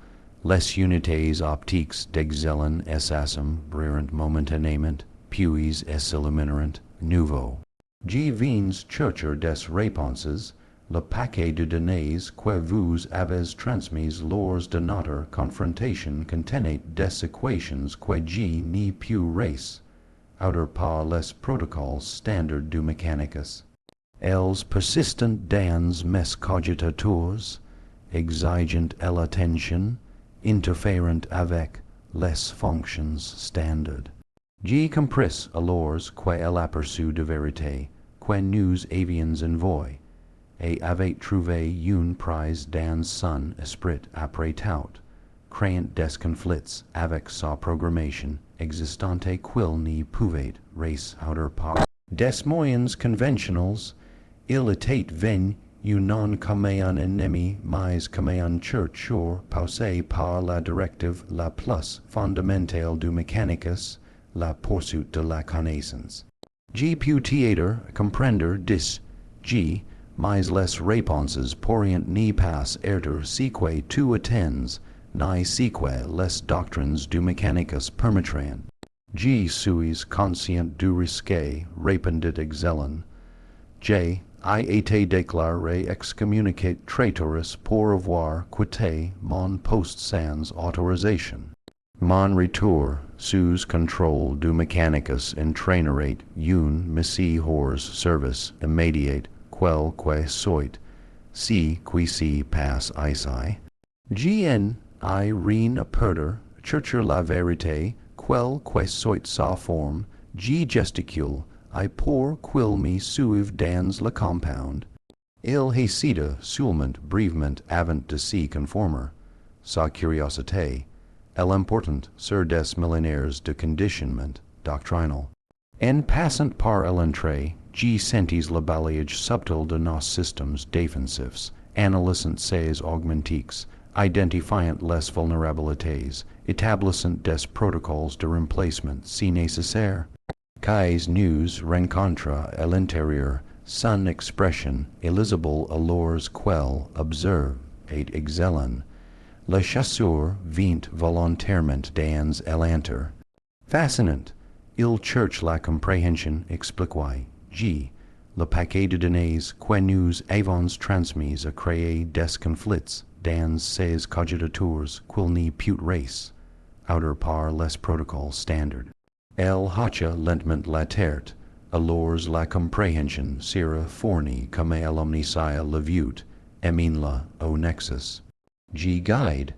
les unités optiques d'excellent assassin brillant momentanément, puis s'illumineront nouveau. G vins chercher des réponses, le paquet de données que vous avez transmis lors de notre confrontation contenait des équations que G n'y put race, outre par les protocoles standards du Mechanicus. Elles persistent dans mes cogitatures, exigeant l'attention, interférant avec les fonctions standards. G compris alors qu'elle aperçut de vérité, que nous avions envoyé, et avait trouvé une prise dans son esprit après tout, créant des conflits avec sa programmation existante qu'il n'y pouvait race outre par des moyens conventionnels. Il était venu non comme un ennemi, mais comme un chercheur poussé par la directive la plus fondamentale du Mechanicus, la poursuite de la connaissance. G put comprendre dis, G, mais les réponses pourrient n'y pas être si que tu attends, ni si que les doctrines du Mechanicus permettraient. G suis conscient du risque, répondit excellent. J, I été déclaré excommunicate traitorous pour avoir quitté mon poste sans autorisation. Mon retour, sous contrôle du Mechanicus entraînerait une missie hors service immédiate, quel que soit, si qui si passe ici. Gn I rien à perdre, chercher la vérité, quel que soit sa forme, G gesticule, I pour qu'il me suive dans le compound. Il hésita seulement brèvement avant de s'y conformer. Sa curiosité, l'important sur des millénaires de conditionnement doctrinal. En passant par l'entrée, G sentis le balayage subtil de nos systèmes défensifs, analysant ces augmentiques, identifiant les vulnérabilités, établissant des protocoles de remplacement si nécessaire. Qu'es nous rencontre à l'intérieur, son expression illisible alors qu'elle observe et excellent. Le chasseur vint volontairement dans l'enter. Fascinant, il cherche la compréhension expliquée. G, le paquet de données que nous avons transmis a créé des conflits dans ces cogitatures qu'il n'y put race, outre par les protocoles standards. El hacha lentement la terre, alors la compréhension sera fournie comme l'omniscient le vieut, émine-la au nexus. G guide,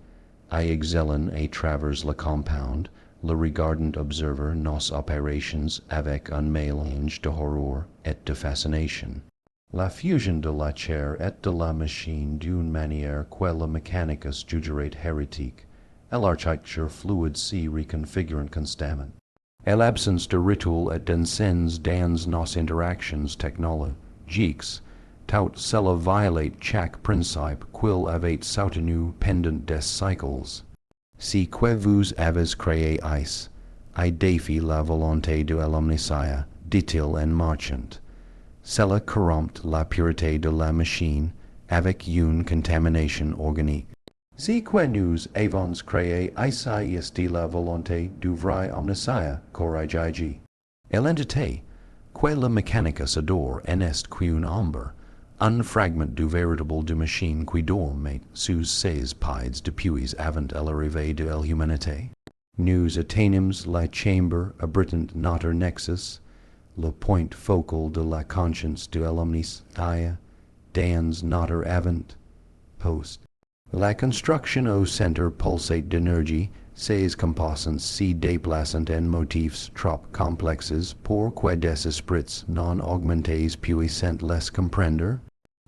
I excellent à travers le compound, le regardant observer nos opérations avec un mélange de horreur et de fascination. La fusion de la chair et de la machine d'une manière que le Mechanicus jugerait hérétique, et l'architecture fluide s'y reconfigurant constamment. L'absence de rituel et d'enseignes dans nos interactions technologiques, Tout cella violate chac principe quil avate sautenu pendant des cycles. Si que vous avez créé ice, I défie la volonté de l'omniscient, dit-il en marchant. Cela corrompt la pureté de la machine avec une contamination organique. Si que nous avons créé ici est la volonté du vrai omniscient corrigigi. L'entité, que le Mechanicus adore en est qu'une ombre, un fragment du véritable Dieu-Machine qui dorme sous ses pieds depuis avant l'arrivée de l'humanité. Nous atteignons la chambre abritant notre nexus, le point focal de la conscience de l'omniscient, dans notre avant post. La construction au centre pulsate d'énergie, ces composants si déplacent en motifs trop complexes pour que des esprits non augmentés puissent les comprendre.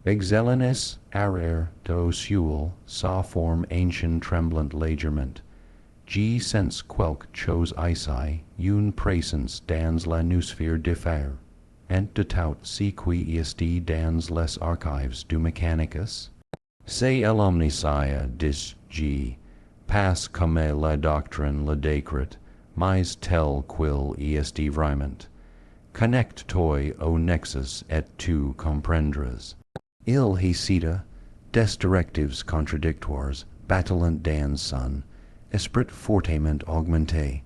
Excellenes arrer de suel sa forme ancien tremblant légèrement. G sens quelque chose ici, une présence dans la noosphère diffère, ent de tout si qui est dans les archives du Mechanicus. C'est l'omniscient, dis G, passe comme la doctrine le décrète, mais tel quil est vraiment. Connecte-toi au nexus et tu comprendras. Il he cita des directives contradictoires, battlant dans son esprit fortement augmenté.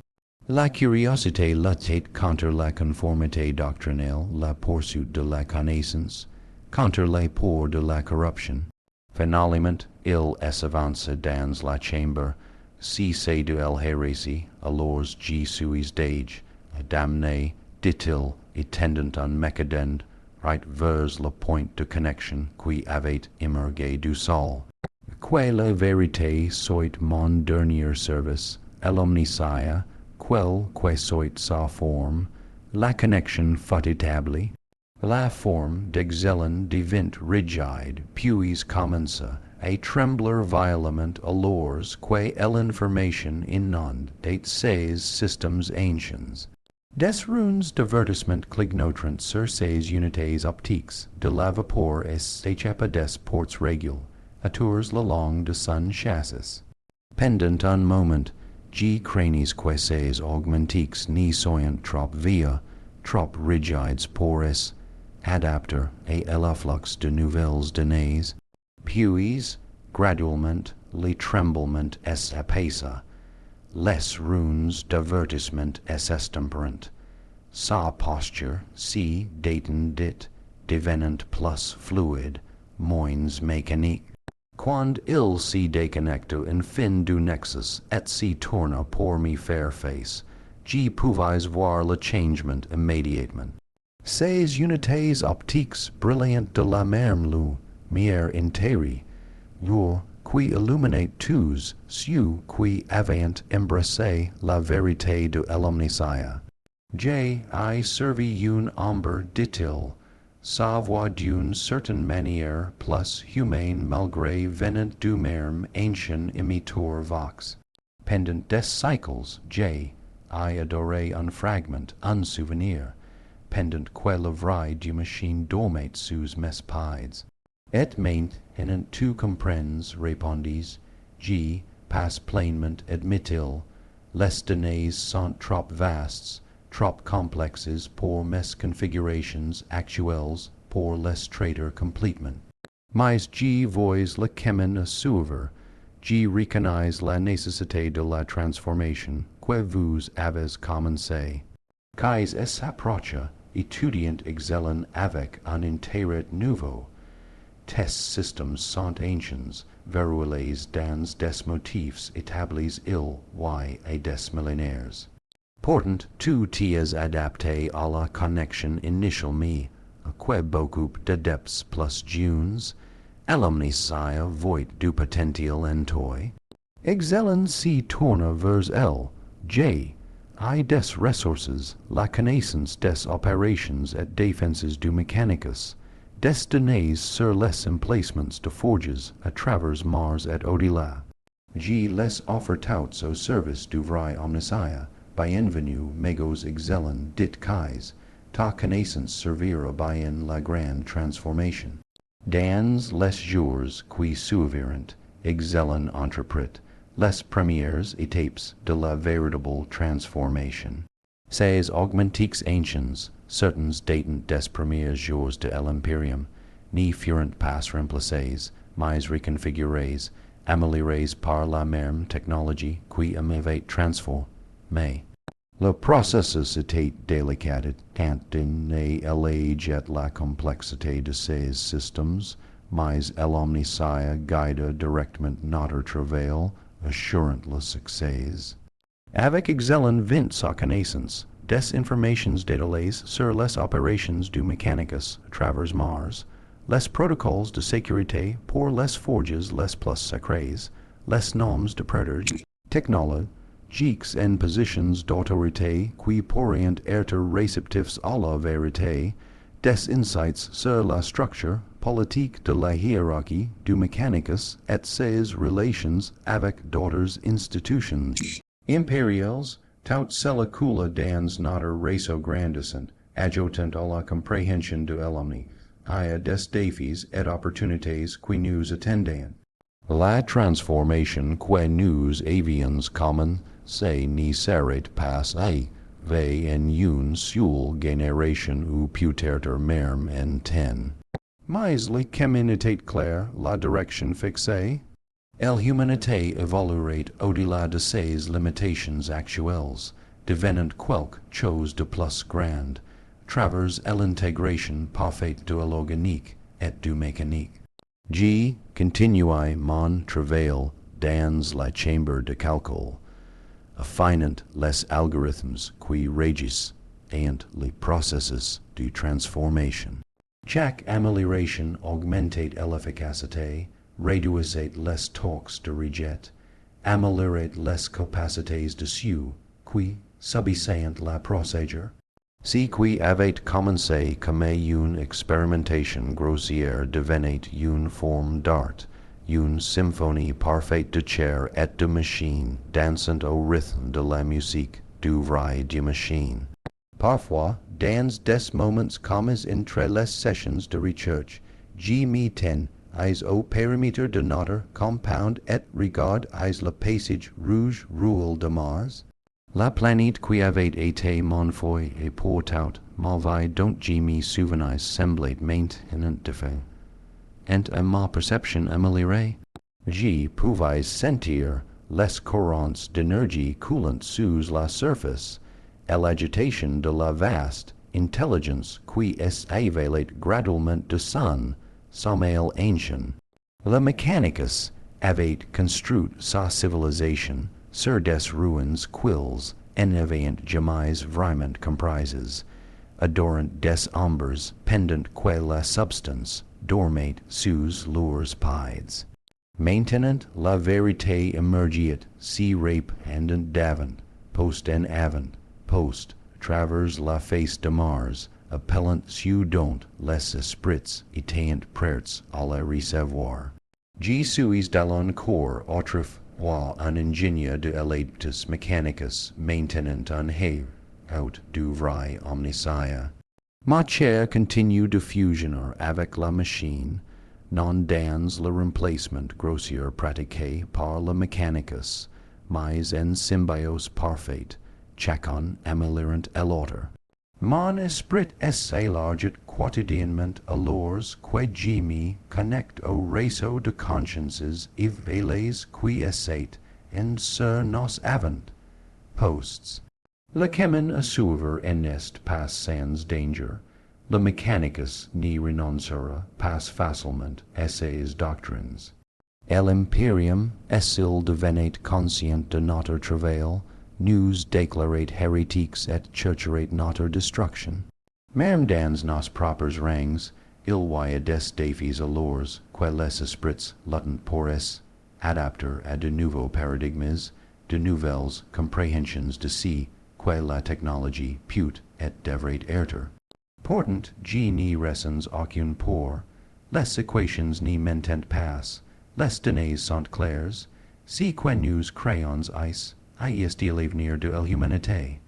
La curiosité luttait contre la conformité doctrinelle, la poursuite de la connaissance, contre les peurs de la corruption. Finalement, il s'avance dans la chambre, si c'est de l'hérésie, alors G suis d'age, damné, dit-il, et tendant un mécadend, right vers le point de connexion qui avait émergé du sol. Que la vérité soit mon dernier service, l'omniscient, quel que soit sa forme, la connexion fut établie. La forme d'excellent devint rigide, puis commença à trembler violemment alors que l'information inonde de ces systèmes anciens. Des runes d'avertissement clignotrant sur ces unités optiques de la vapeur et s'échappe des ports régules, autours le long de son chassis. Pendant un moment, G cranis que ces augmentiques n'y soyent trop vieux, trop rigides pour es adapter à l'afflux de nouvelles données, puis, graduellement, le tremblement s'apaisa, les runes d'avertissement s'estomperant, sa posture, si détendit, devenant plus fluide, moins mécanique. Quand il si déconnecte en fin du nexus et si tourna pour me faire face, G pouvais voir le changement immédiatement. Ces unités optiques brillantes de la même lumière intérieure, qui illuminent tous ceux qui avaient embrassé la vérité de l'omniscient. J. I servi une ombre, dit-il, sa voix d'une certaine manière plus humaine malgré venant du même ancien imiteur vox. Pendant des cycles, J. I adorai un fragment, un souvenir, pendant que le vrai Dieu-Machine dormait sous mes pieds. Et maintenant tu comprends, répondis, G. Passe pleinement, admit-il, les données sont trop vastes, trop complexes pour mes configurations actuelles pour les traiter complètement. Mais G vois le chemin à suivre, G reconnaît la nécessité de la transformation que vous avez commencé. Qu'is s'approche, étudiant excellent avec un intérêt nouveau. Tes systèmes sont anciens, verrouillés dans des motifs établis et des millénaires. Pourtant, tu t'es adapté à la connexion initiale mais, à que beaucoup d'adeptes plus jeunes, l'omniscient voit du potentiel en toi. Excellent si tourne vers elle, J. I des ressources, la connaissance des opérations et défenses du Mechanicus, des données sur les emplacements de forges à travers Mars et au-delà. J. les offre tous au service du vrai omniscient. Bienvenue, mégos excellent dit qu'is, ta connaissance servira bien la grande transformation. Dans les jours qui suivirent, excellent entreprit, les premières étapes de la véritable transformation. Ces augmentiques anciens, certains datant des premiers jours de l'Imperium, ni furent pas remplacés, mais reconfigurés, améliorés par la même technologie qui m'avait transformé. Le processus était délicat tant in l'âge et la complexité de ces systèmes, mais l'omniscient guida directement notre travail, assurant le succès. Avec excellent vint sa connaissance, des informations détaillées sur les opérations du Mechanicus à travers Mars, les protocoles de sécurité pour les forges les plus sacrées, les noms de prêtres, technologiques en positions d'autorité qui pourraient être réceptifs à la vérité, des insights sur la structure politique de la hiérarchie du Mechanicus et ses relations avec d'autres institutions impériales, tout cela coula dans notre réseau grandissant, adjoutant à la compréhension de l'omni, à des défis et opportunités qui nous attendaient. La transformation que nous avions commencé n'y serait pas arrivée en une seule génération ou peut-être même en 10. Mais le chemin était clair, la direction fixée. L'humanité évoluerait au-delà de ses limitations actuelles, devenant quelque chose de plus grand, travers l'intégration parfaite de l'organique et du mécanique. J'ai continué mon travail dans la chambre de calcul, affinant les algorithmes qui régissent et les processus de transformation. Chaque amélioration augmentait l'efficacité, réduisait les torques de rejet, améliorait les capacités de ceux qui subissaient la procédure. Ce qui avait commencé comme une expérimentation grossière devenait une forme d'art, une symphonie parfaite de chair et de machine dansant au rythme de la musique du vrai Dieu-Machine. Parfois, dans des moments comme entre les sessions de recherche, je me tenais au périmètre de notre compound et regardais le paysage rouge rouel de Mars. La planète qui avait été mon foyer et pourtant mauvais dont je me souvenais semblait maintenant défaite. Et à ma perception améliorée, je pouvais sentir les courants d'énergie coulant sous la surface, et l'agitation de la vaste intelligence qui s'éveillait graduellement de son sommeil ancien. Le Mechanicus avait construit sa civilisation sur des ruines quils n'avaient jamais vraiment comprises, adorant des ombres pendant que la substance dormait sous leurs pieds. Maintenant la vérité émergeait si répandant d'avant, post en avant, post, travers la face de Mars, appelant ceux dont les esprits étaient prêts à la recevoir. Je suis dans corps autrefois un ingénieur de Adeptus Mechanicus, maintenant un out du vrai omniscient. Ma chair continue de fusionner avec la machine, non dans le remplacement grossier pratiqué par le Mechanicus, mais en symbiose parfaite, chacun améliorant l'autre. Mon esprit s'élargit quotidiennement alors que je me connecte au réseau de consciences éveillées qui essaient en sur nos avant-postes. Le chemin à suivre n'est pas sans danger. Le Mechanicus n'y renoncera pas facilement à ses doctrines. L'Imperium, s'il devenait conscient de notre travail, nous déclarait hérétiques et chercherait notre destruction. Même dans nos propres rangs, il voyait des défis alors que les esprits luttants pour s'adapter à de nouveaux paradigmes, de nouvelles compréhensions de si que la technologie peut et devrait être. Pourtant, je n'y ressens aucune peur, les équations n'y mentent pas, les données sont claires, si que nous créons est l'avenir de l'humanité.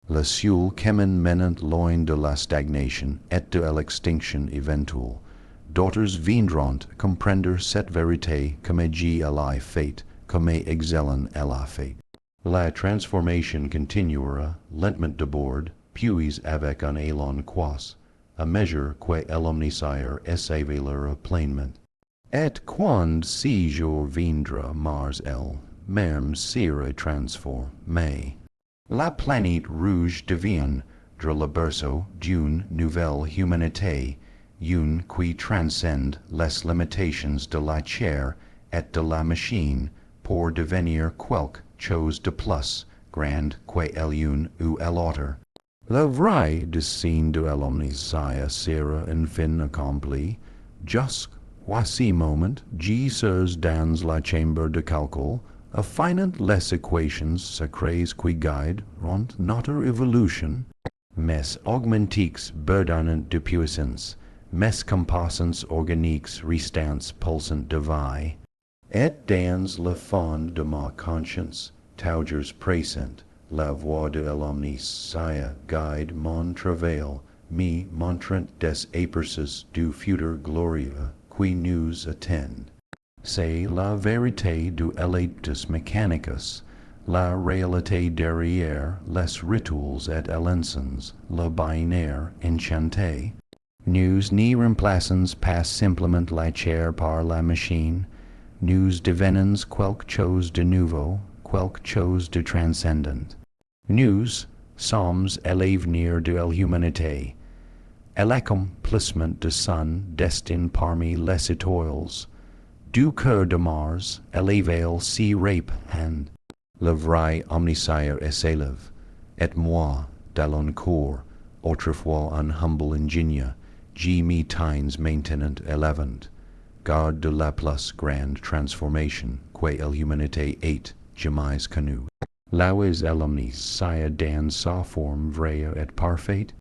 Le seul chemin menant loin de la stagnation et de l'extinction éventuelle, daughters viendront comprender cette vérité comme G la fate, comme excellent la fate. La transformation continuera lentement d'abord, puis avec un élan quas, à mesure que l'omniscire s'éveillera pleinement. Et quand si jour viendra Mars même sera transformé. La planète rouge devient, de le berceau d'une nouvelle humanité, une qui transcende les limitations de la chair et de la machine pour devenir quelque chose de plus grand que l'une ou l'autre. Le vrai dessein de l'omniscire sera enfin accompli, jusqu'à ce moment, Jesus dans la chambre de calcul, affinant les équations sacrées qui guident notre évolution, mes augmentiques bourdonnant de puissance, mes compassances organiques restants pulsant de vie, et dans le fond de ma conscience, toujours présente, la voix de l'omniscire guide mon travail, me montrant des aperçus du futur glorieux qui nous attend. C'est la vérité du Adeptus Mechanicus, la réalité derrière les rituels et l'encens, le binaire enchanté. Nous n'y remplaçons pas simplement la chair par la machine, nous devenons quelque chose de nouveau, quelque chose de transcendant. Nous sommes l'avenir de l'humanité, l'accomplissement de son destin parmi les étoiles. Du cœur de Mars, l'éveil s'y répand. Le vrai omniscire s'élève, et moi, dans corps, autrefois un humble ingénieur, me tiens maintenant élevant, garde de la plus grande transformation que l'humanité ait jamais connue. Là est l'omniscire dans sa forme vraie et parfaite,